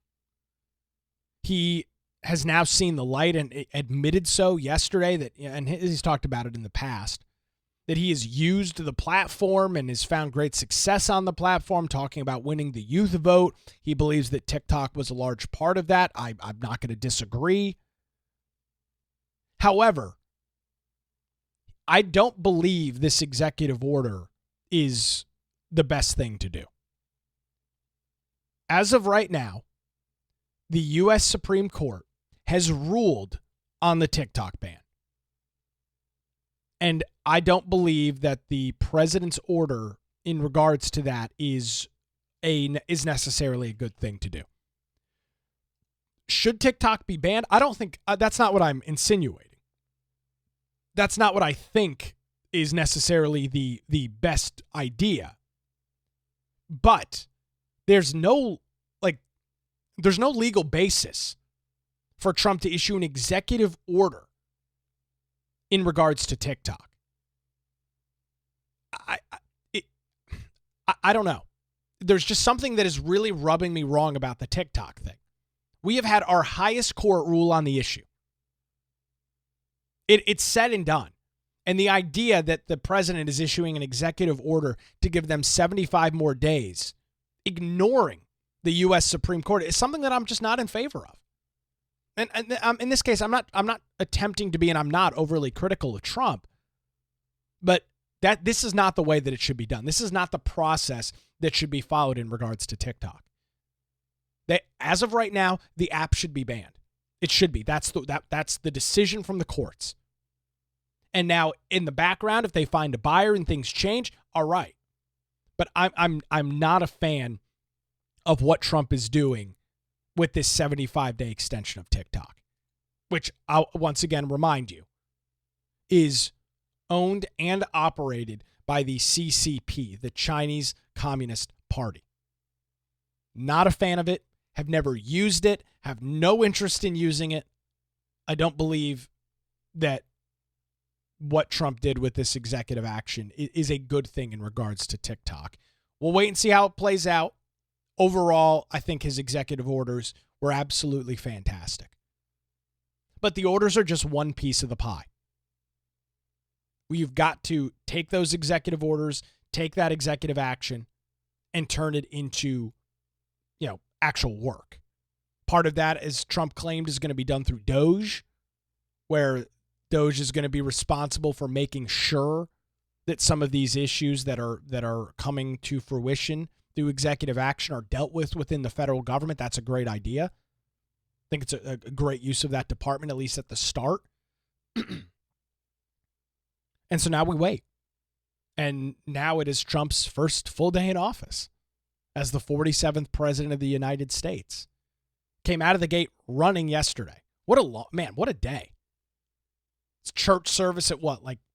He has now seen the light and admitted so yesterday that, and he's talked about it in the past, that he has used the platform and has found great success on the platform, talking about winning the youth vote. He believes that TikTok was a large part of that. I'm not going to disagree. However, I don't believe this executive order is the best thing to do. As of right now, the U.S. Supreme Court has ruled on the TikTok ban. And I don't believe that the president's order in regards to that is necessarily a good thing to do. Should TikTok be banned? I don't think that's not what I'm insinuating. That's not what I think is necessarily the best idea. But there's no legal basis for Trump to issue an executive order in regards to TikTok. I don't know. There's just something that is really rubbing me wrong about the TikTok thing. We have had our highest court rule on the issue. It's said and done. And the idea that the president is issuing an executive order to give them 75 more days, ignoring the U.S. Supreme Court, is something that I'm just not in favor of. And in this case, I'm not attempting to be, and I'm not overly critical of Trump, but this is not the way that it should be done. This is not the process that should be followed in regards to TikTok. As of right now, the app should be banned. It should be. That's the decision from the courts. And now in the background, if they find a buyer and things change, all right. But I'm not a fan of what Trump is doing with this 75-day extension of TikTok, which I'll once again remind you is owned and operated by the CCP, the Chinese Communist Party. Not a fan of it, have never used it, have no interest in using it. I don't believe that what Trump did with this executive action is a good thing in regards to TikTok. We'll wait and see how it plays out. Overall, I think his executive orders were absolutely fantastic. But the orders are just one piece of the pie. You've got to take those executive orders, take that executive action, and turn it into, actual work. Part of that, as Trump claimed, is going to be done through Doge, where Doge is going to be responsible for making sure that some of these issues that are coming to fruition through executive action are dealt with within the federal government. That's a great idea. I think it's a great use of that department, at least at the start. And so now we wait. And now it is Trump's first full day in office as the 47th president of the United States. Came out of the gate running yesterday. What a day. It's church service at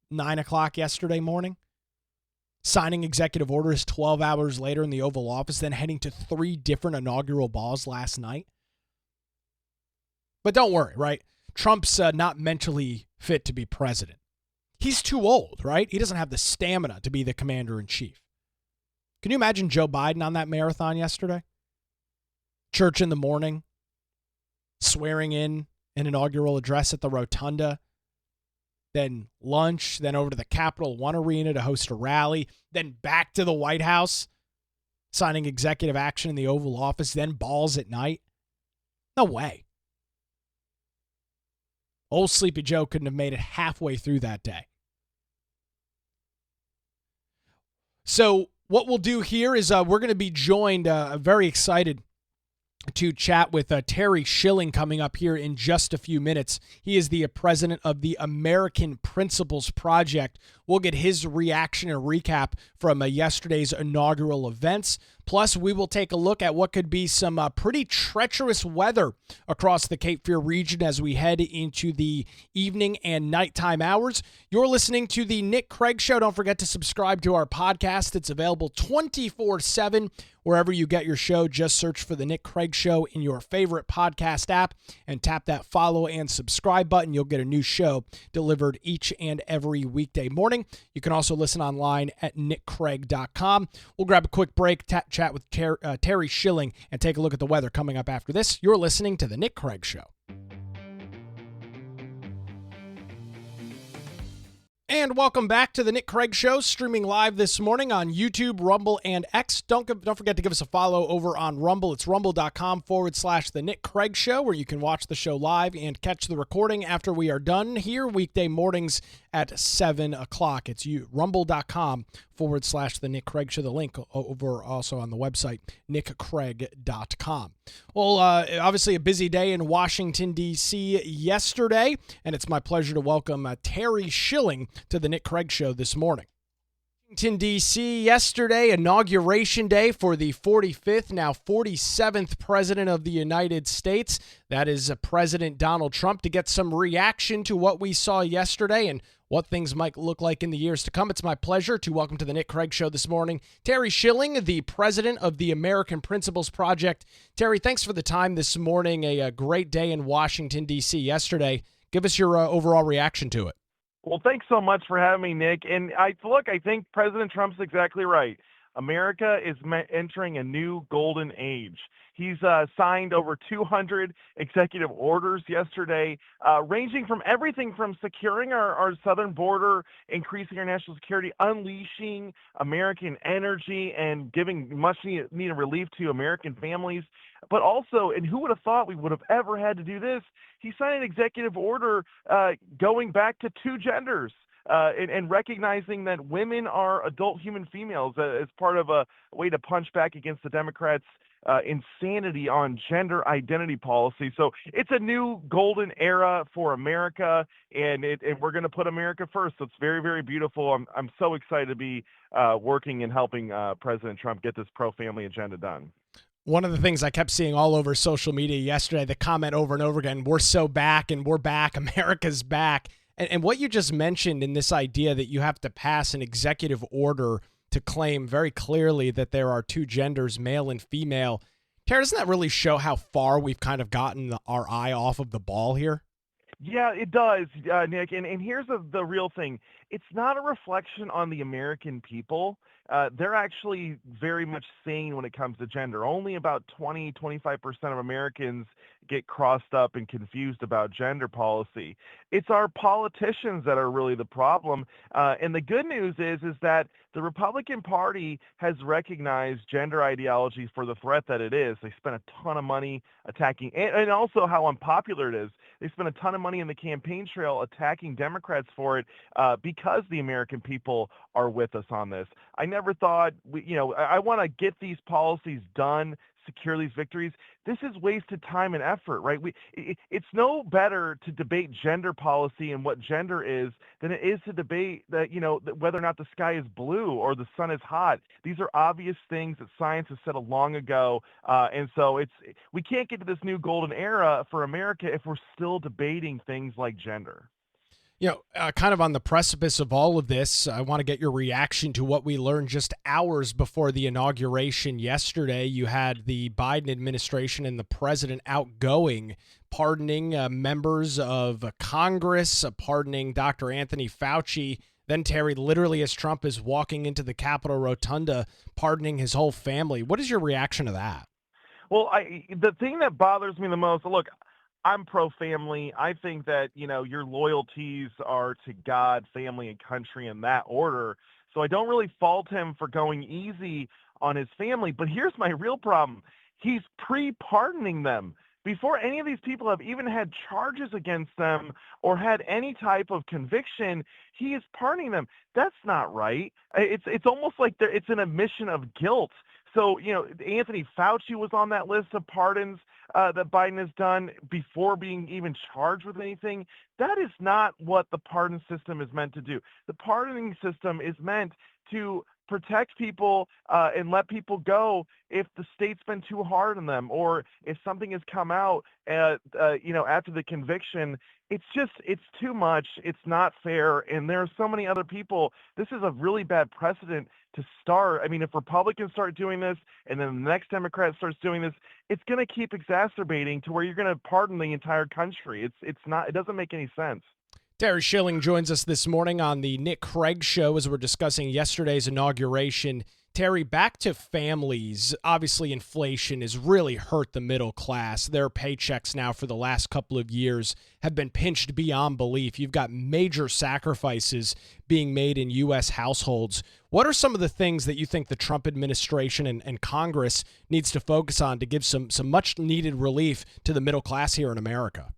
9 o'clock yesterday morning? Signing executive orders 12 hours later in the Oval Office, then heading to 3 different inaugural balls last night. But don't worry, right? Trump's not mentally fit to be president. He's too old, right? He doesn't have the stamina to be the commander-in-chief. Can you imagine Joe Biden on that marathon yesterday? Church in the morning, swearing in an inaugural address at the Rotunda, then lunch, then over to the Capital One Arena to host a rally, then back to the White House, signing executive action in the Oval Office, then balls at night. No way. Old Sleepy Joe couldn't have made it halfway through that day. So what we'll do here is we're going to be joined, very excited to chat with Terry Schilling coming up here in just a few minutes. He is the president of the American Principles Project. We'll get his reaction and recap from yesterday's inaugural events. Plus, we will take a look at what could be some pretty treacherous weather across the Cape Fear region as we head into the evening and nighttime hours. You're listening to The Nick Craig Show. Don't forget to subscribe to our podcast. It's available 24/7 wherever you get your show. Just search for The Nick Craig Show in your favorite podcast app and tap that follow and subscribe button. You'll get a new show delivered each and every weekday morning. You can also listen online at nickcraig.com. We'll grab a quick break, chat with Terry Schilling, and take a look at the weather coming up after this. You're listening to The Nick Craig Show. And welcome back to The Nick Craig Show, streaming live this morning on YouTube, Rumble, and X. Don't forget to give us a follow over on Rumble. It's rumble.com/The Nick Craig Show, where you can watch the show live and catch the recording after we are done here weekday mornings at 7 o'clock. It's rumble.com/The Nick Craig Show. The link over also on the website, nickcraig.com. Well, obviously a busy day in Washington, D.C. yesterday, and it's my pleasure to welcome Terry Schilling to the Nick Craig Show this morning. Washington, D.C. yesterday, Inauguration Day for the 45th, now 47th President of the United States. That is President Donald Trump. To get some reaction to what we saw yesterday and what things might look like in the years to come, it's my pleasure to welcome to the Nick Craig Show this morning, Terry Schilling, the president of the American Principles Project. Terry, thanks for the time this morning. A great day in Washington, D.C. yesterday. Give us your overall reaction to it. Well, thanks so much for having me, Nick. And I think President Trump's exactly right. America is entering a new golden age. He's signed over 200 executive orders yesterday, ranging from everything from securing our southern border, increasing our national security, unleashing American energy, and giving much needed relief to American families. But also, and who would have thought we would have ever had to do this? He signed an executive order going back to 2 genders. And recognizing that women are adult human females as part of a way to punch back against the Democrats' insanity on gender identity policy. So it's a new golden era for America, and we're going to put America first. So it's very, very beautiful. I'm so excited to be working and helping President Trump get this pro-family agenda done. One of the things I kept seeing all over social media yesterday, the comment over and over again, we're so back and we're back, America's back. And what you just mentioned in this idea that you have to pass an executive order to claim very clearly that there are two genders, male and female. Tara, doesn't that really show how far we've kind of gotten our eye off of the ball here? Yeah, it does, Nick. And here's the real thing. It's not a reflection on the American people. They're actually very much sane when it comes to gender. Only about 25% of Americans get crossed up and confused about gender policy. It's our politicians that are really the problem. And the good news is that the Republican Party has recognized gender ideology for the threat that it is. They spent a ton of money attacking, and also how unpopular it is. They spent a ton of money in the campaign trail attacking Democrats for it because the American people are with us on this. I never thought, I want to get these policies done, secure these victories. This is wasted time and effort, right? It's no better to debate gender policy and what gender is than it is to debate that, whether or not the sky is blue or the sun is hot. These are obvious things that science has said long ago. And so we can't get to this new golden era for America if we're still debating things like gender. Kind of on the precipice of all of this, I want to get your reaction to what we learned just hours before the inauguration yesterday. You had the Biden administration and the president outgoing, pardoning members of Congress, pardoning Dr. Anthony Fauci. Then Terry, literally as Trump is walking into the Capitol Rotunda, pardoning his whole family. What is your reaction to that? Well, the thing that bothers me the most, look, I'm pro-family. I think that, your loyalties are to God, family, and country in that order. So I don't really fault him for going easy on his family. But here's my real problem. He's pre-pardoning them. Before any of these people have even had charges against them or had any type of conviction, he is pardoning them. That's not right. It's almost like it's an admission of guilt. So, Anthony Fauci was on that list of pardons that Biden has done before being even charged with anything. That is not what the pardon system is meant to do. The pardoning system is meant to protect people and let people go if the state's been too hard on them or if something has come out, after the conviction. It's too much. It's not fair. And there are so many other people. This is a really bad precedent to start. I mean, if Republicans start doing this and then the next Democrat starts doing this, it's going to keep exacerbating to where you're going to pardon the entire country. It doesn't make any sense. Terry Schilling joins us this morning on the Nick Craig Show as we're discussing yesterday's inauguration. Terry, back to families. Obviously, inflation has really hurt the middle class. Their paychecks now for the last couple of years have been pinched beyond belief. You've got major sacrifices being made in U.S. households. What are some of the things that you think the Trump administration and Congress needs to focus on to give some much-needed relief to the middle class here in America?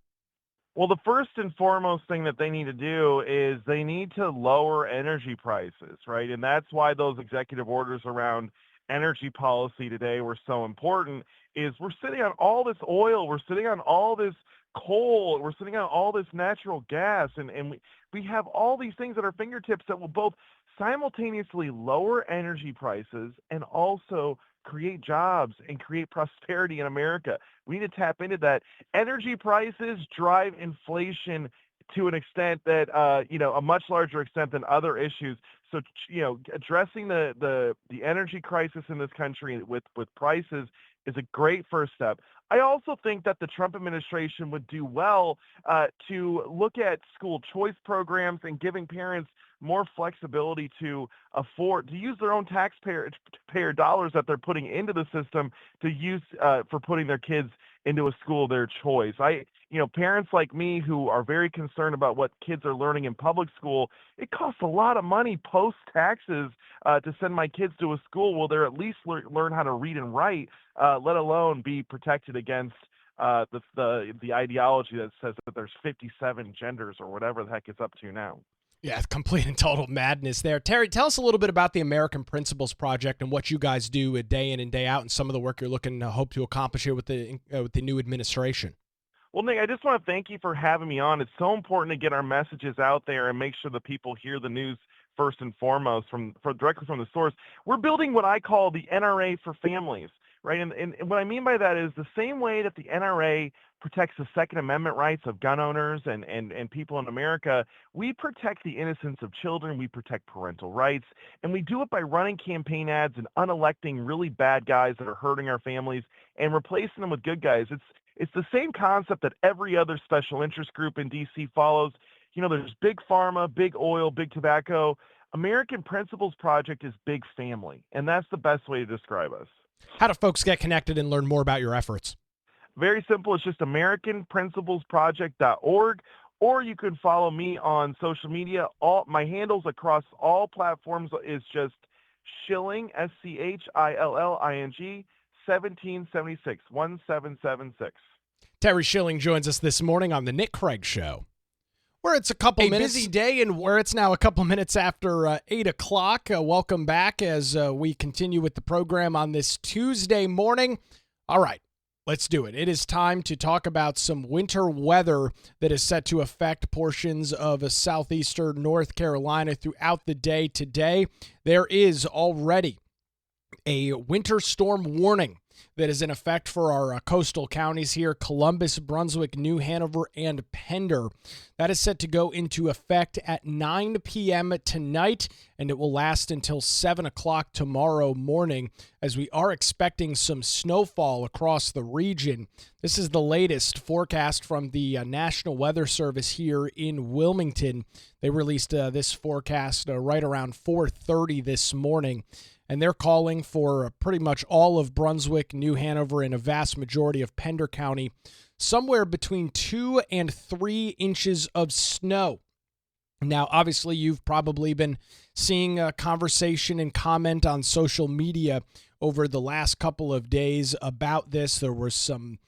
Well, the first and foremost thing that they need to do is they need to lower energy prices, right? And that's why those executive orders around energy policy today were so important, is we're sitting on all this oil, we're sitting on all this coal, we're sitting on all this natural gas, and we have all these things at our fingertips that will both simultaneously lower energy prices and also create jobs and create prosperity in America. We need to tap into that. Energy prices drive inflation to an extent that, a much larger extent than other issues. So, addressing the energy crisis in this country with prices is a great first step. I also think that the Trump administration would do well to look at school choice programs and giving parents more flexibility to afford to use their own taxpayer dollars that they're putting into the system to use for putting their kids into a school of their choice. Parents like me who are very concerned about what kids are learning in public school, it costs a lot of money post taxes to send my kids to a school where they're at least learn how to read and write, let alone be protected against the ideology that says that there's 57 genders or whatever the heck it's up to now. Yeah, complete and total madness there. Terry, tell us a little bit about the American Principles Project and what you guys do day in and day out and some of the work you're looking to hope to accomplish here with the new administration. Well, Nick, I just want to thank you for having me on. It's so important to get our messages out there and make sure that people hear the news first and foremost directly from the source. We're building what I call the NRA for families. right? And what I mean by that is the same way that the NRA protects the Second Amendment rights of gun owners and people in America, we protect the innocence of children, we protect parental rights, and we do it by running campaign ads and unelecting really bad guys that are hurting our families and replacing them with good guys. It's the same concept that every other special interest group in D.C. follows. You know, there's big pharma, big oil, big tobacco. American Principles Project is big family, and that's the best way to describe us. How do folks get connected and learn more about your efforts? Very simple. It's just AmericanPrinciplesProject.org, or you can follow me on social media. All my handles across all platforms is just Schilling, Schilling, 1776, 1776. Terry Schilling joins us this morning on the Nick Craig Show. Where it's a busy day, and where it's now a couple minutes after 8 o'clock. Welcome back as we continue with the program on this Tuesday morning. All right, let's do it. It is time to talk about some winter weather that is set to affect portions of southeastern North Carolina throughout the day today. There is already a winter storm warning that is in effect for our coastal counties here, Columbus, Brunswick, New Hanover, and Pender. That is set to go into effect at 9 p.m. tonight, and it will last until 7 o'clock tomorrow morning, as we are expecting some snowfall across the region. This is the latest forecast from the National Weather Service here in Wilmington. They released this forecast right around 4:30 this morning. And they're calling for pretty much all of Brunswick, New Hanover, and a vast majority of Pender County, somewhere between 2 and 3 inches of snow. Now, obviously, you've probably been seeing a conversation and comment on social media over the last couple of days about this. There was some,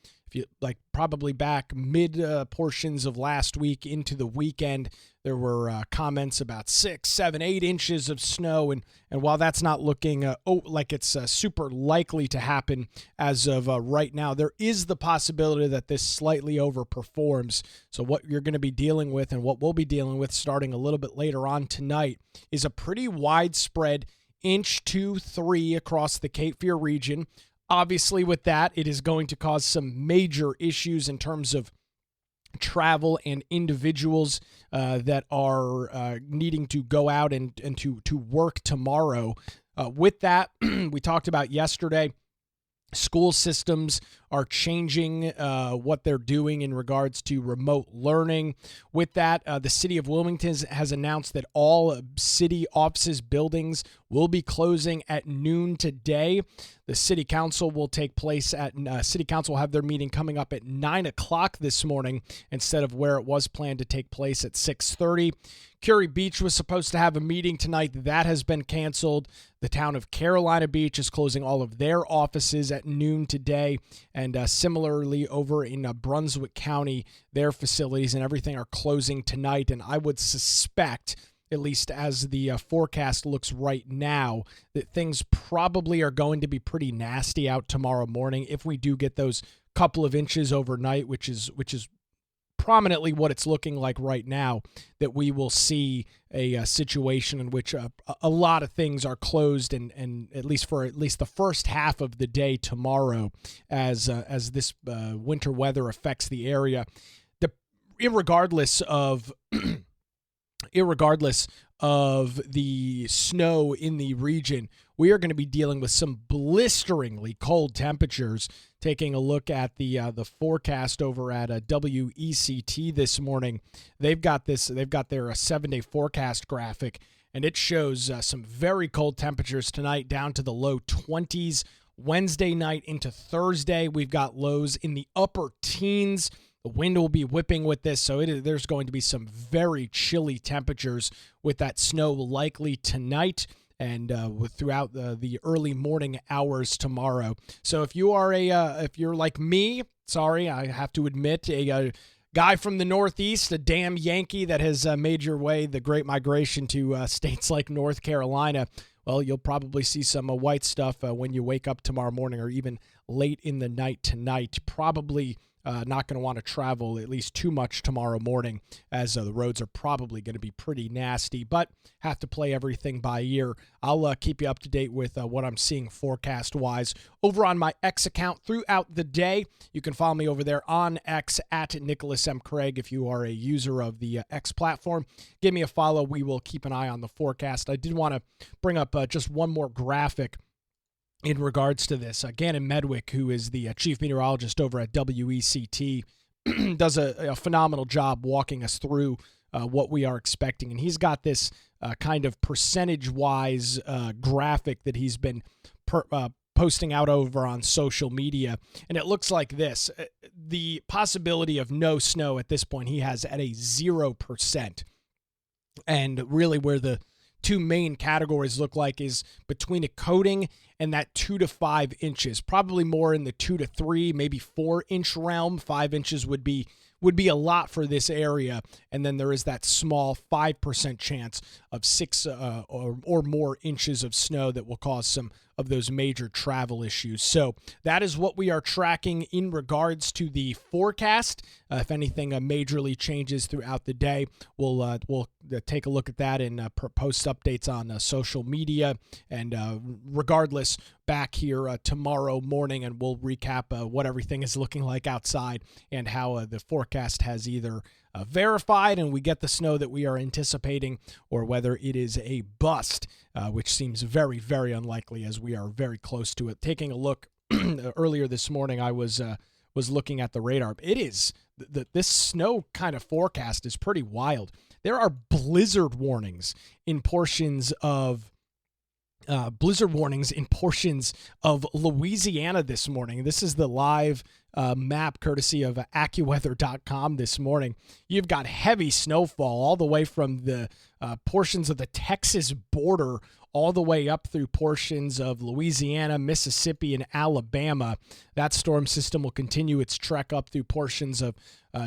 probably back mid portions of last week into the weekend, there were comments about 6, 7, 8 inches of snow. And while that's not looking like it's super likely to happen as of right now, there is the possibility that this slightly overperforms. So what you're going to be dealing with, and what we'll be dealing with starting a little bit later on tonight, is a pretty widespread 1 to 3 across the Cape Fear region. Obviously, with that, it is going to cause some major issues in terms of travel and individuals that are needing to go out and to work tomorrow. With that, we talked about yesterday, school systems are changing what they're doing in regards to remote learning. With that, the city of Wilmington has announced that all city offices buildings will be closing at noon today. The city council will take place at city council will have their meeting coming up at 9 o'clock this morning instead of where it was planned to take place at 6:30. Curie Beach was supposed to have a meeting tonight. That has been canceled. The town of Carolina Beach is closing all of their offices at noon today. And similarly, over in Brunswick County, their facilities and everything are closing tonight. And I would suspect, at least as the forecast looks right now, that things probably are going to be pretty nasty out tomorrow morning if we do get those couple of inches overnight, which is prominently what it's looking like right now, that we will see a situation in which a lot of things are closed, and at least for the first half of the day tomorrow, as this winter weather affects the area. Irregardless of the snow in the region, we are going to be dealing with some blisteringly cold temperatures. Taking a look at the forecast over at WECT this morning, they've got their 7-day forecast graphic, and it shows some very cold temperatures tonight down to the low 20s. Wednesday night into Thursday, we've got lows in the upper teens. The wind will be whipping with this, so there's going to be some very chilly temperatures with that snow likely tonight and throughout the early morning hours tomorrow. So if you are if you're like me, sorry, I have to admit, a guy from the Northeast, a damn Yankee that has made your way the Great Migration to states like North Carolina, well, you'll probably see some white stuff when you wake up tomorrow morning or even late in the night tonight. Probably not going to want to travel at least too much tomorrow morning, as the roads are probably going to be pretty nasty, but have to play everything by ear. I'll keep you up to date with what I'm seeing forecast-wise over on my X account throughout the day. You can follow me over there on X at Nicholas M. Craig if you are a user of the X platform. Give me a follow. We will keep an eye on the forecast. I did want to bring up just one more graphic in regards to this. Gannon Medwick, who is the chief meteorologist over at WECT, does a phenomenal job walking us through what we are expecting. And he's got this kind of percentage-wise graphic that he's been posting out over on social media. And it looks like this. The possibility of no snow at this point he has at a 0%. And really where the two main categories look like is between a coating and that 2 to 5 inches, probably more in the 2 to 3, maybe 4 inch realm. 5 inches would be a lot for this area. And then there is that small 5% chance of 6 or more inches of snow that will cause some of those major travel issues. So that is what we are tracking in regards to the forecast. If anything majorly changes throughout the day, we'll take a look at that and post updates on social media. And regardless, back here tomorrow morning, and we'll recap what everything is looking like outside and how the forecast has either verified and we get the snow that we are anticipating, or whether it is a bust, which seems very, very unlikely as we are very close to it. Taking a look earlier this morning, I was looking at the radar. It is this snow kind of forecast is pretty wild. There are blizzard warnings in portions of Louisiana this morning. This is the live map courtesy of AccuWeather.com this morning. You've got heavy snowfall all the way from the portions of the Texas border all the way up through portions of Louisiana, Mississippi, and Alabama. That storm system will continue its trek up through portions of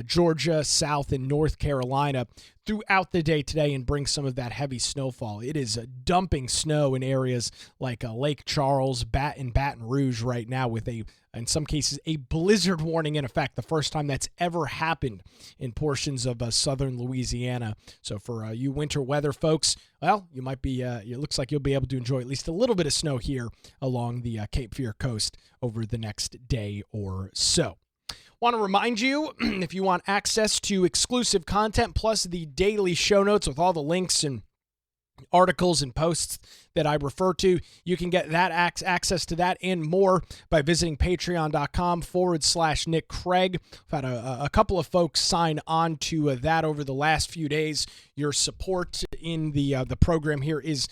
Georgia, South, and North Carolina throughout the day today and bring some of that heavy snowfall. It is dumping snow in areas like Lake Charles, Baton Rouge right now, with in some cases, a blizzard warning in effect, the first time that's ever happened in portions of southern Louisiana. So for you winter weather folks, well, you might be, it looks like you'll be able to enjoy at least a little bit of snow here along the Cape Fear coast over the next day or so. Want to remind you, if you want access to exclusive content plus the daily show notes with all the links and articles and posts that I refer to, you can get that access to that and more by visiting patreon.com/Nick Craig. I've had a couple of folks sign on to that over the last few days. Your support in the program here is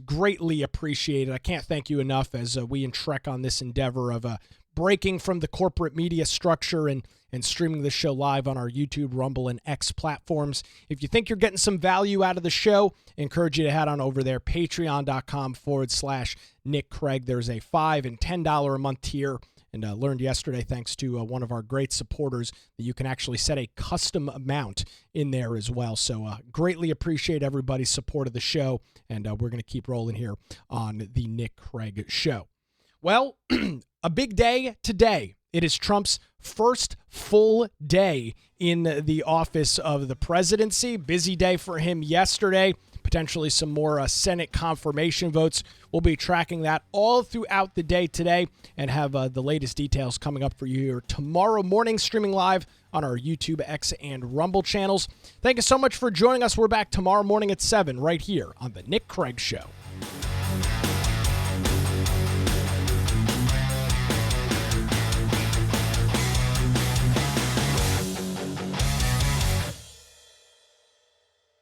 greatly appreciated. I can't thank you enough as we trek on this endeavor of breaking from the corporate media structure and streaming the show live on our YouTube, Rumble, and X platforms. If you think you're getting some value out of the show, I encourage you to head on over there, patreon.com/Nick Craig. There's a $5 and $10 a month tier, and learned yesterday, thanks to one of our great supporters, that you can actually set a custom amount in there as well. So greatly appreciate everybody's support of the show, and we're going to keep rolling here on the Nick Craig Show. Well, a big day today. It is Trump's first full day in the office of the presidency. Busy day for him yesterday. Potentially some more Senate confirmation votes. We'll be tracking that all throughout the day today and have the latest details coming up for you here tomorrow morning, streaming live on our YouTube, X, and Rumble channels. Thank you so much for joining us. We're back tomorrow morning at 7 right here on The Nick Craig Show.